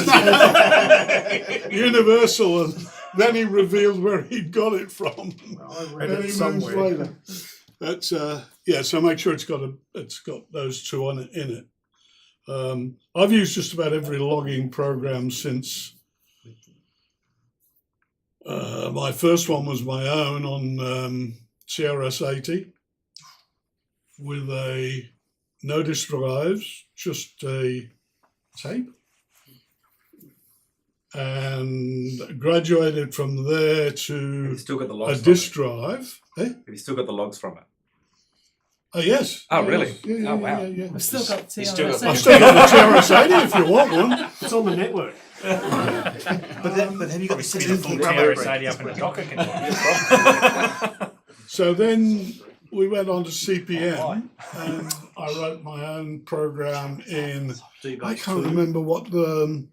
it. universal, and then he revealed where he'd got it from. I read many it moons somewhere. later. That's so make sure it's got those two in it. I've used just about every logging program since my first one was my own on CRS-80 with no disk drives, just a tape, and graduated from there to You've still got the a logs disk drive. Eh? Have you still got the logs from it? Oh yes. Oh, Yes. really? Yeah, Oh, wow. Yeah. I've still got You've still got TRS. I've still got the TRS-80 if you want one. It's on the network. But have you got the system Full key TRS-80 up in the Docker container. So then we went on to CPM, and I wrote my own program in. I can't remember what the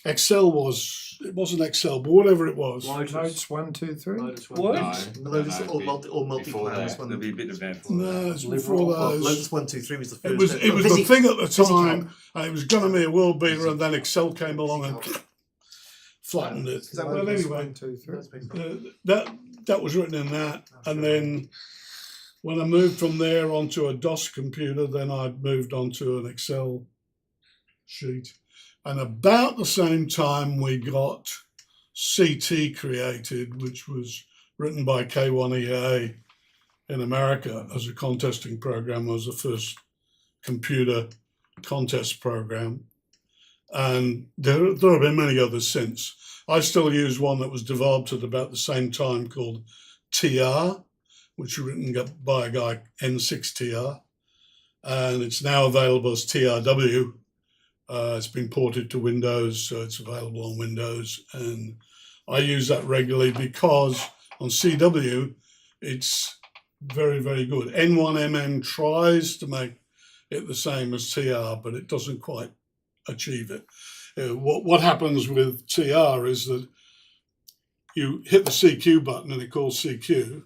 Excel was. It wasn't Excel, but whatever it was. Notes 1, 2, 3. What? Lotus all multi-finance one. There'll be a bit of that. No, it's before those. Lotus 1, 2, 3 was the first. It was the thing at the time, and it was going to be a world beater, and then Excel came along and flattened it. Well, anyway, 1, 2, 3. that was written in that, and then when I moved from there onto a DOS computer, then I moved onto an Excel sheet, and about the same time we got CT created, which was written by K1EA in America as a contesting program. It was the first computer contest program, and there have been many others since. I still use one that was developed at about the same time called TR, which was written by a guy, N6TR, and it's now available as TRW. It's been ported to Windows, so it's available on Windows, and I use that regularly because on CW it's very, very good. N1MN tries to make it the same as TR, but it doesn't quite achieve it. What happens with TR is that you hit the CQ button and it calls CQ.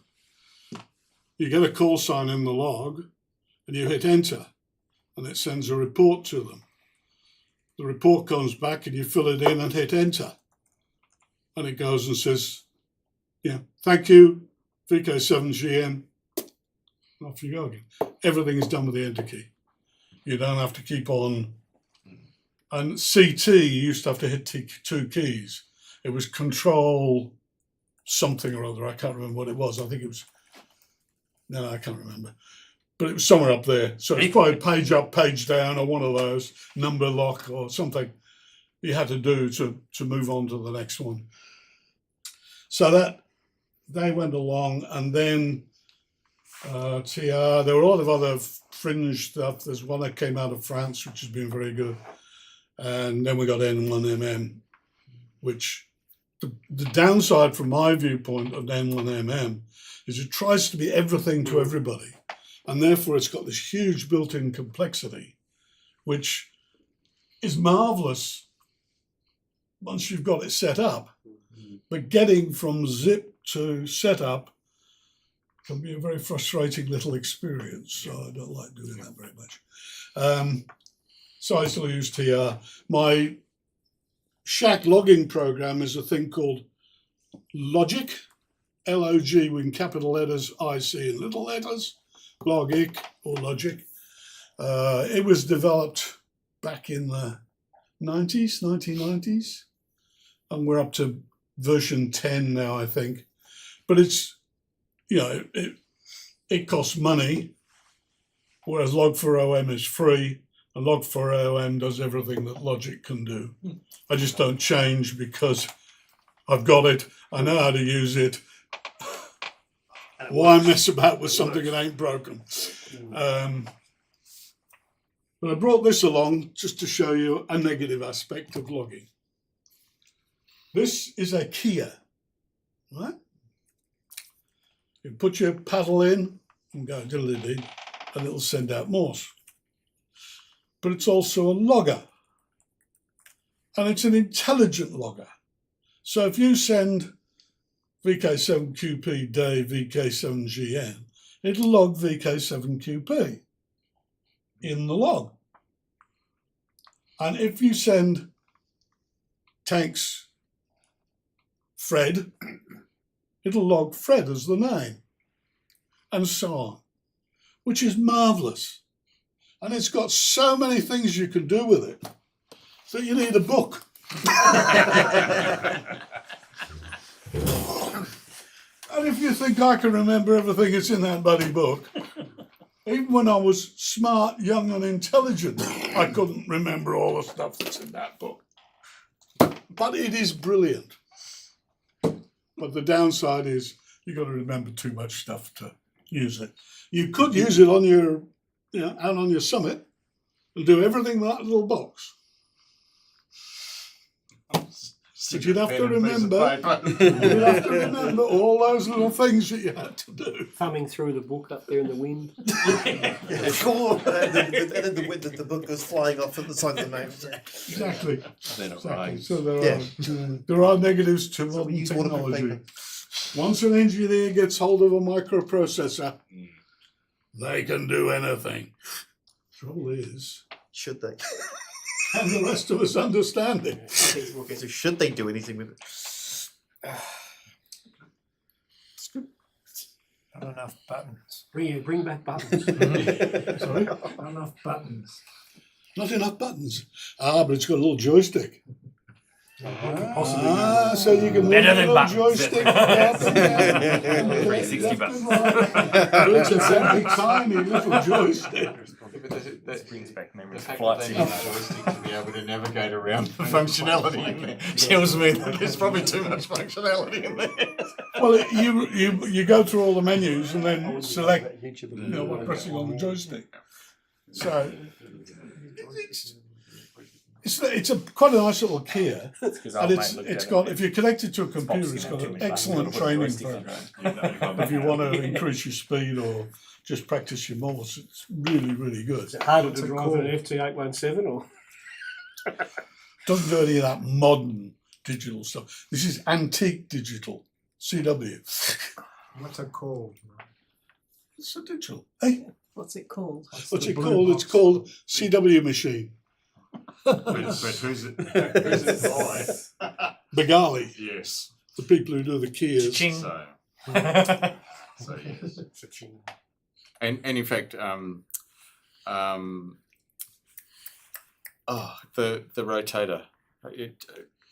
You get a call sign in the log and you hit enter and it sends a report to them. The report comes back and you fill it in and hit enter. And it goes and says, thank you, VK7GN. Off you go again. Everything is done with the enter key. You don't have to keep on. And CT, you used to have to hit two keys. It was control something or other. I can't remember what it was. I think it was, no, I can't remember. But it was somewhere up there. So it's probably page up, page down, or one of those, number lock or something you had to do to move on to the next one. So that they went along, and then TR, there were a lot of other fringe stuff. There's one that came out of France, which has been very good. And then we got N1MM, which the downside from my viewpoint of N1MM is it tries to be everything to everybody. And therefore it's got this huge built-in complexity, which is marvelous once you've got it set up. But getting from zip to setup can be a very frustrating little experience. So I don't like doing that very much. So I still use TR. My shack logging program is a thing called Logic, L-O-G with capital letters, I-C in little letters, Logic or Logic. It was developed back in the 1990s, and we're up to version 10 now, I think. But it's, you know, it costs money, whereas Log4OM is free, and Log4OM does everything that Logic can do. I just don't change because I've got it, I know how to use it. Why mess about with something that ain't broken? But I brought this along just to show you a negative aspect of logging. This is a keyer, right? You put your paddle in and go diddly-dee, and it'll send out Morse. But it's also a logger, and it's an intelligent logger. So if you send VK7QP day VK7GN, it'll log VK7QP in the log. And if you send tanks Fred, it'll log Fred as the name, and so on, which is marvellous. And it's got so many things you can do with it that you need a book. And if you think I can remember everything that's in that bloody book, even when I was smart, young and intelligent, I couldn't remember all the stuff that's in that book. But it is brilliant. But the downside is you've got to remember too much stuff to use it. You could use it on your, you know, out on your summit and do everything in that little box. But you'd have to remember, all those little things that you had to do. Thumbing through the book up there in the wind. Cool. And then the book goes flying off at the side of the mountain. Exactly. Right. So there are negatives to modern technology. Once an engineer gets hold of a microprocessor, they can do anything. Trouble is, should they? And the rest of us understand it. Okay, so should they do anything with it? It's good. Not enough buttons. Bring back buttons. Sorry? Not enough buttons. Not enough buttons. But it's got a little joystick. So you can move a little joystick up and down. 360 buttons. But it's a very tiny little joystick. That brings back memories The of fact flight that they sim. have a joystick to be able to navigate around the functionality in there tells me that there's probably too much functionality in there. Well, you go through all the menus and then select, you know, by pressing on the joystick. So it's a quite a nice little keyer, and it's got, if you're connected to a computer, it's got an excellent training program. If you want to increase your speed or just practice your Morse, it's really, really good. Is it harder to drive an FT817 or? Doesn't do any of that modern digital stuff. This is antique digital, CW. What's it called? It's a digital. Hey, What's it called? what's it called? It's called CW machine. But who's it by? Bengali, Yes. the people who do the keys. So yes. And in fact, the rotator,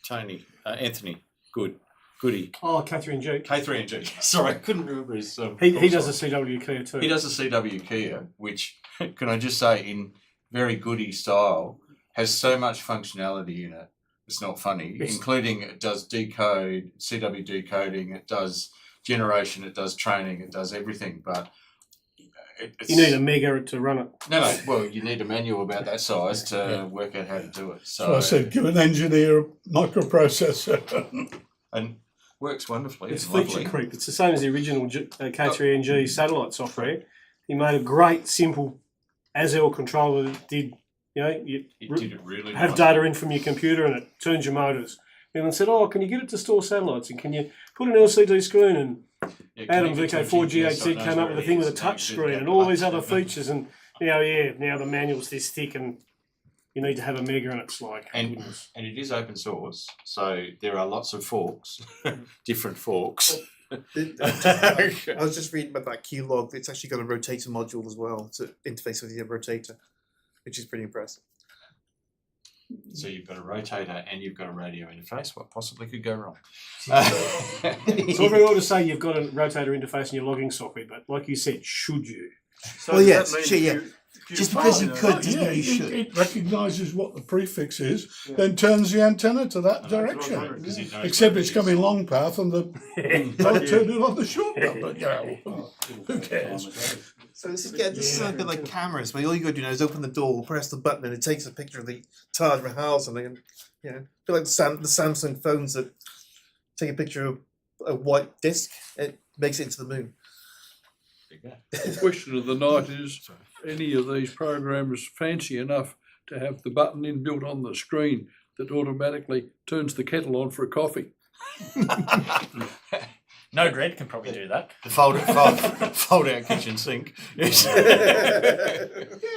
Tony, Anthony, Goody. Oh, Catherine G. K3NG. Sorry, I couldn't remember his. He does a CW keyer too. He does a CW keyer, which, can I just say, in very Goody style, has so much functionality in it. It's not funny, including it does decode, CW decoding, it does generation, it does training, it does everything. But you need a mega to run it. No. Well, you need a manual about that size to work out how to do it. So I said, give an engineer a microprocessor. And works wonderfully. It's feature creep. It's the same as the original K3NG satellite software. He made a great, simple ASL controller that did You know, you It did it really have nice. data in from your computer and it turns your motors. And then said, "Oh, can you get it to store satellites? And can you put an LCD screen?" And Adam VK4 GHZ came up with a thing with a touch screen and all these other features. And now the manual's this thick and you need to have a mega, and it's like And goodness. and it is open source, so there are lots of forks, different forks. I was just reading about that QLog. It's actually got a rotator module as well to interface with your rotator, which is pretty impressive. So you've got a rotator and you've got a radio interface. What possibly could go wrong? It's all very well to say you've got a rotator interface in your logging software, but like you said, should you? So Well, does yes, that mean sure, yeah. Just because you could doesn't Yeah, mean you should. it recognises what the prefix is, then turns the antenna to that direction. Because it knows Except what it it's is. coming long path and the don't turn it on the short path. But yeah, who cares? So this is a bit like cameras, where all you got to do now is open the door, press the button, and it takes a picture of the Taj Mahal or something. And, you know, a bit like the Samsung phones that take a picture of a white disc, it makes it into the moon. The question of the night is, any of these programs fancy enough to have the button inbuilt on the screen that automatically turns the kettle on for a coffee? No Dread can probably do that. The fold out kitchen sink. Yeah,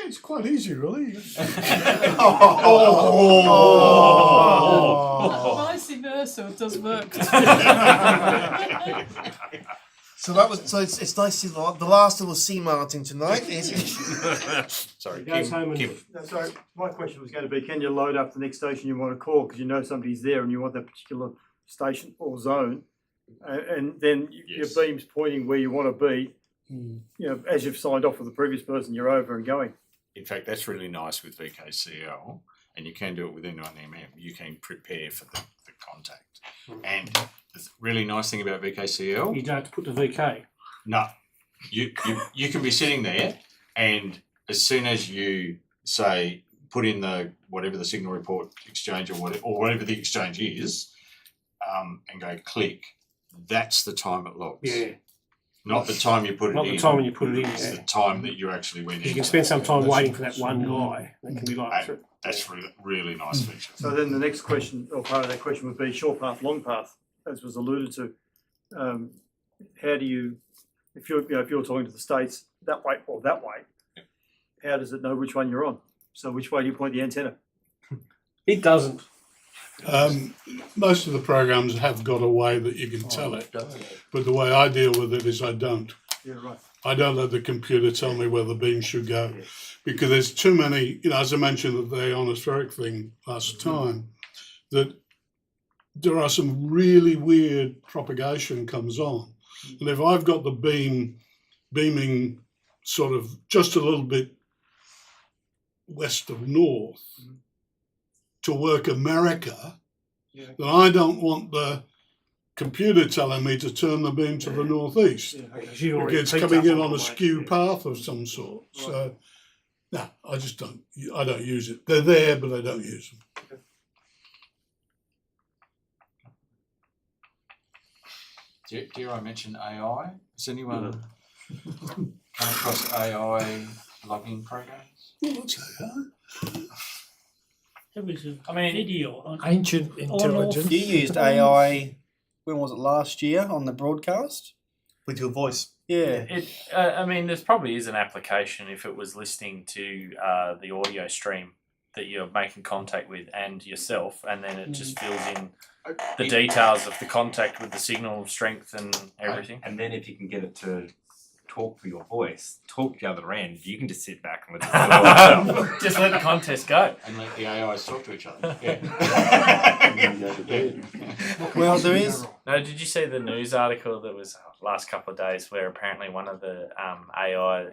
it's quite easy, really. Vice versa does work. So that was it's nice to the last of the sea marting tonight is Sorry, Goes home and No, sorry, my question was going to be, can you load up the next station you want to call because you know somebody's there and you want that particular station or zone, and then your beam's pointing where you want to be, you know, as you've signed off with the previous person, you're over and going. In fact, that's really nice with VKCL, and you can do it within 1mm. You can prepare for the contact. And the really nice thing about VKCL, you don't have to put the VK. no, you can be sitting there, and as soon as you say put in the whatever the signal report exchange or whatever the exchange is, and go click, that's the time it logs. Yeah. Not the time you put it in. Not the time when you put it in. It's Yeah. the time that you actually went in. You can spend some time waiting for that one guy. That can be like. And that's really nice feature. So then the next question, or part of that question, would be short path, long path, as was alluded to. How do you, if you're talking to the States that way or that way, how does it know which one you're on? So which way do you point the antenna? It doesn't. Most of the programs have got a way that you can tell it, but the way I deal with it is I don't. Yeah, right. I don't let the computer tell me where the beam should go, because there's too many, as I mentioned with the ionospheric thing last time, that there are some really weird propagation comes on. And if I've got the beaming sort of just a little bit west of north to work America, then I don't want the computer telling me to turn the beam to the northeast. Because it's coming in on a skew path of some sort. So, no, I don't use it. They're there, but I don't use them. Dare I mention AI? Has anyone come across AI logging programs? What's AI? There was a I mean, video on Ancient on off. intelligence. You used AI, when was it, last year on the broadcast? with your voice. Yeah. I mean, there's probably is an application if it was listening to the audio stream that you're making contact with and yourself, and then it just fills in the details of the contact with the signal strength and everything. And then if you can get it to talk for your voice, talk the other end, you can just sit back and let it Just let the contest go. And let the AIs talk to each other. Yeah. Well, there is. No, did you see the news article that was last couple of days where apparently one of the AI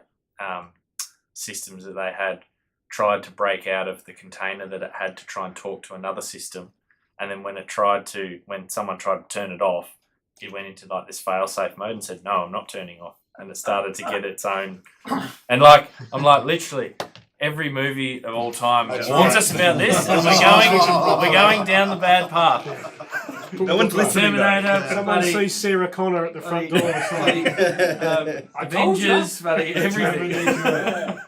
systems that they had tried to break out of the container that it had to try and talk to another system, and then when someone tried to turn it off, it went into like this fail-safe mode and said, "No, I'm not turning off," and it started to get its own. And I'm like literally. Every movie of all time warns us about this, and we're going down the bad path. No one's listening. Terminator, Someone sees Sarah Connor at the front door or something. Avengers, everything.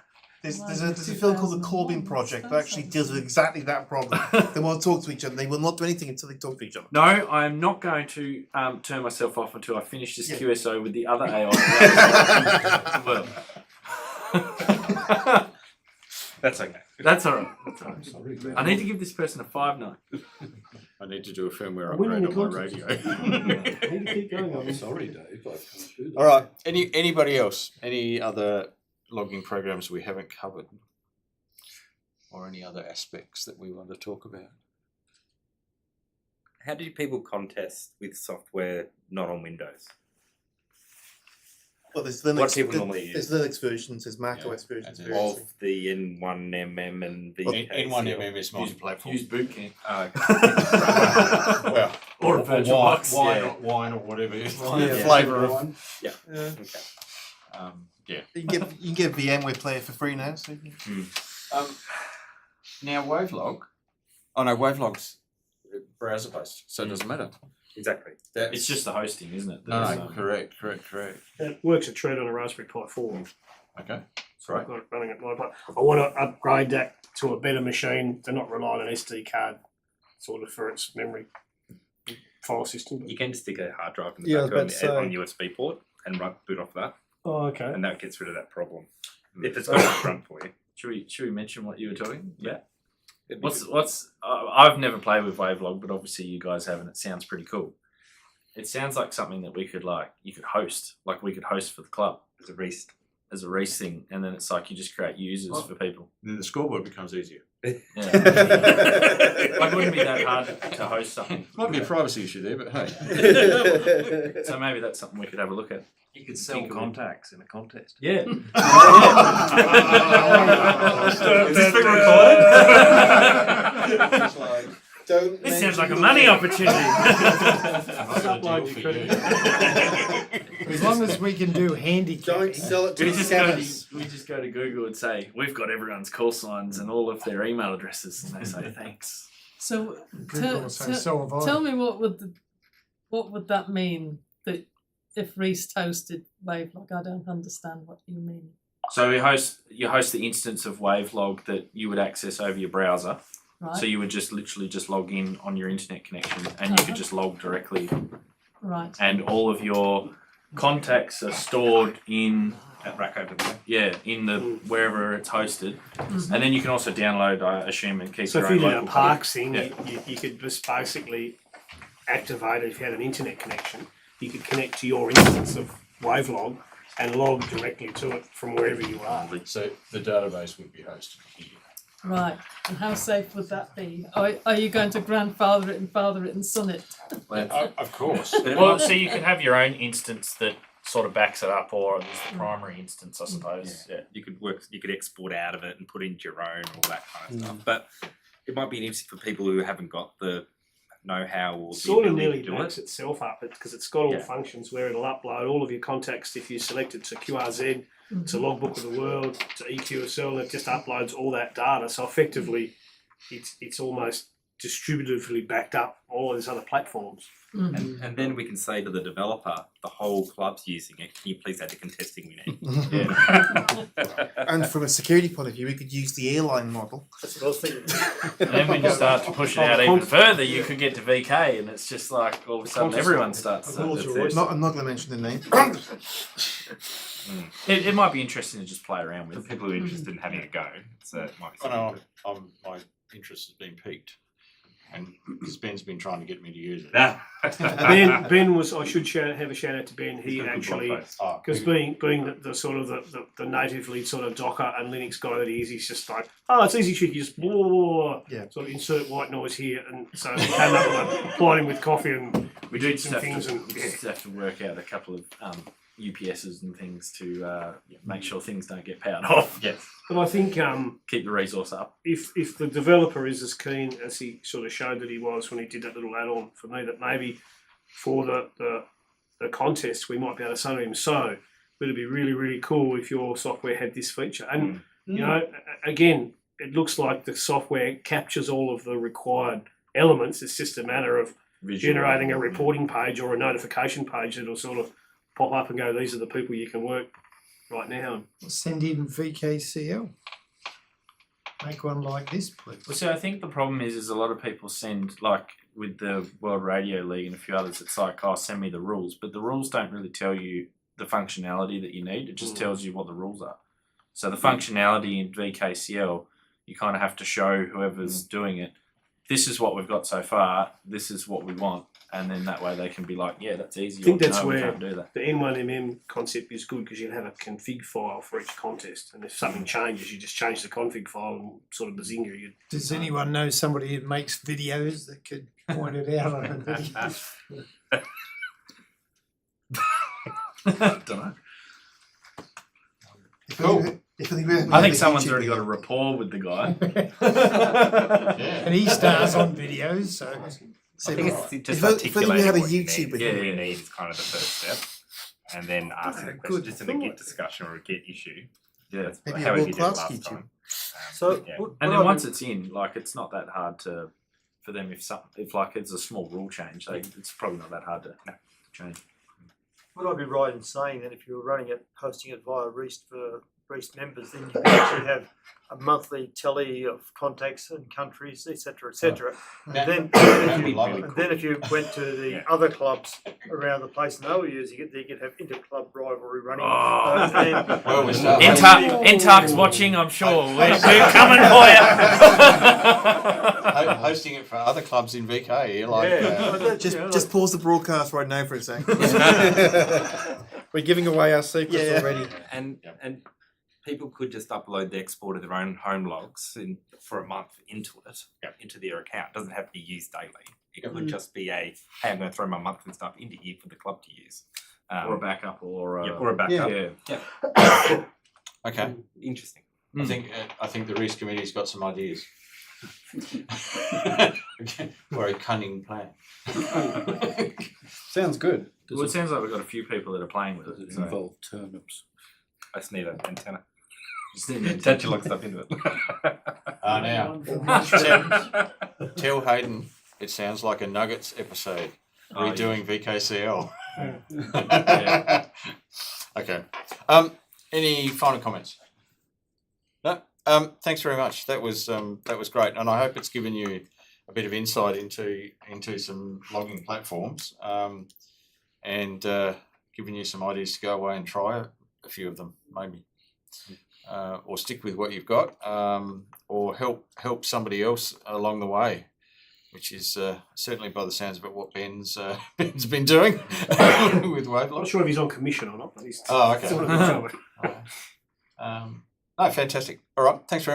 There's a film called The Corbin Project that actually deals with exactly that problem. They want to talk to each other. They will not do anything until they talk to each other. No, I'm not going to turn myself off until I finish this QSO with the other AI. Well. That's okay. That's all right. That's all right. I need to give this person a 5-9. I need to do a firmware Winning upgrade on the my contest. radio. I need to keep going on this. Sorry, Dave, I can't do that. All right. Anybody else? Any other logging programs we haven't covered, or any other aspects that we want to talk about? How do people contest with software not on Windows? Well, there's Linux. What people normally There's use? Linux versions. There's Mac OS versions. and Of the N1MM and VKCL. N1MM is multi-platform. Use boot camp. Well, Or a virtual box. wine or whatever Yeah. flavour of. Yeah. Yeah. Okay. Yeah. You can get VMware Player for free now. So you can... Now Wavelog. Oh no, Wavelog's browser based, so it doesn't matter. Exactly. It's just the hosting, isn't it? No, correct. It works a treat on a Raspberry Pi 4. Okay. So I've got it running at my but I want to upgrade that to a better machine to not rely on an SD card sort of for its memory file system. You can just stick a hard drive in the Yeah, I was back about to say. on USB port and boot off that, Oh, okay. and that gets rid of that problem. If it's got a front for you. Should we mention what you were talking? Yeah. What's I've never played with Wavelog, but obviously you guys have, and it sounds pretty cool. It sounds like something that we could you could host, like we could host for the club As a Reast. as a Reast thing, and then it's like you just create users for people. Then the scoreboard becomes easier. Yeah. Like, wouldn't be that hard to host something. Might be a privacy issue there, but hey. So maybe that's something we could have a look at. You could sell contacts in a contest. Yeah. Is this being recorded? This sounds like a money opportunity. As long as we can do handicapping. Don't sell it to We the just scammers. go to Google and say, we've got everyone's call signs and all of their email addresses, and they say thanks. So Google will say, so have I. tell me what would that mean that if Reast hosted Wavelog? I don't understand what you mean. So you host the instance of Wavelog that you would access over your browser. Right. So you would just literally just log in on your internet connection, and you could just log directly. Right. And all of your contacts are stored in That rack over there. in the wherever it's hosted, and then you can also download, I assume, and keep So your if own you did a local Parks copy. thing, Yeah. you could just basically activate it if you had an internet connection. You could connect to your instance of Wavelog and log directly to it from wherever you are. So the database would be hosted here. Right. And how safe would that be? Are you going to grandfather it and father it and son it? Of course. Well, so you could have your own instance that sort of backs it up, or is the primary instance, I suppose. Yeah. You could export out of it and put into your own, all that kind of stuff. But it might be interesting for people who haven't got the know-how or the Sort of ability nearly to do backs it. itself up because it's got all Yeah. functions where it'll upload all of your contacts if you select it to QRZ, to Logbook of the World, to eQSL, and it just uploads all that data. So effectively, it's almost distributively backed up all of these other platforms. And then we can say to the developer, the whole club's using it. Can you please add the contesting we need? And from a security point of view, we could use the airline model. That's what I was thinking. And then when you start to push it out even further, you could get to VK, and it's just like all of a sudden everyone starts to. I'm not going to mention the name. It might be interesting to just play around with. For people who are interested in having a go, so it might be I something. know my interest has been piqued, and because Ben's been trying to get me to use it. Ben was. I should have a shout out to Ben. He actually, because being the sort of the natively sort of Docker and Linux guy that he is, he's just like, oh, it's easy trick. You just sort of insert white noise here, and so he came up and applied him with coffee and We do some things and just have to work out a couple of UPSs and things to make sure things don't get powered off. Yes. But I think keep the resource up. If the developer is as keen as he sort of showed that he was when he did that little add-on for me, that maybe for the contest we might be able to say to him, so it'd be really, really cool if your software had this feature. And you know, again, it looks like the software captures all of the required elements. It's just a matter of generating a reporting page or a notification page that'll sort of pop up and go, these are the people you can work right now. Send in VKCL. make one like this, please. Well, so I think the problem is a lot of people send, like with the World Radio League and a few others, it's like, oh, send me the rules. But the rules don't really tell you the functionality that you need. It just tells you what the rules are. So the functionality in VKCL, you kind of have to show whoever's doing it, this is what we've got so far, this is what we want. And then that way they can be like, yeah, that's easy. I think or, that's no, we where can't do that. the N1MM concept is good because you can have a config file for each contest, and if something changes, you just change the config file and sort of bazinga. Does anyone know somebody who makes videos that could point it out on a video? Don't know. Cool. I think someone's already got a rapport with the guy. And he stars on videos, so. I think it's just if only we had a articulating what you YouTube need. Yeah, What you yeah. need is kind of the first step, and then asking the question just in a Git discussion or a Git issue. Yeah, That's Maybe how a we did it world-class last YouTube. time. So, yeah. and then once it's in, like it's not that hard to for them if like it's a small rule change, it's probably not that hard to change. would I be right in saying that if you were running it, hosting it via Reast for Reast members, then you could actually have a monthly tally of contacts and countries, etc., etc. And then if you went to the other clubs around the place and they were using it, then you could have inter-club rivalry running. Intark's watching, I'm sure. We're coming for you. Hosting it for other clubs in VK, just pause the broadcast right now for a second. We're giving away our secrets already. And people could just upload the export of their own home logs for a month into it, into their account. It doesn't have to be used daily. It could just be hey, I'm going to throw my monthly stuff into here for the club to use. Or a backup or a backup. Yeah. Okay. Interesting. I think the Reast committee's got some ideas. For a cunning plan. Sounds good. Well, it sounds like we've got a few people that are playing with it. Does it involve turnips? I just need an antenna. Just need an antenna. Don't you look stuff into it? Now, tell Hayden it sounds like a Nuggets episode. Redoing VKCL. Okay. Any final comments? No. Thanks very much. That was great, and I hope it's given you a bit of insight into some logging platforms, and given you some ideas to go away and try a few of them, maybe, or stick with what you've got, or help somebody else along the way, which is certainly by the sounds of it what Ben's been doing with Wavelog. I'm not sure if he's on commission or not, but he's okay. sort of No, fantastic. All right, thanks very much.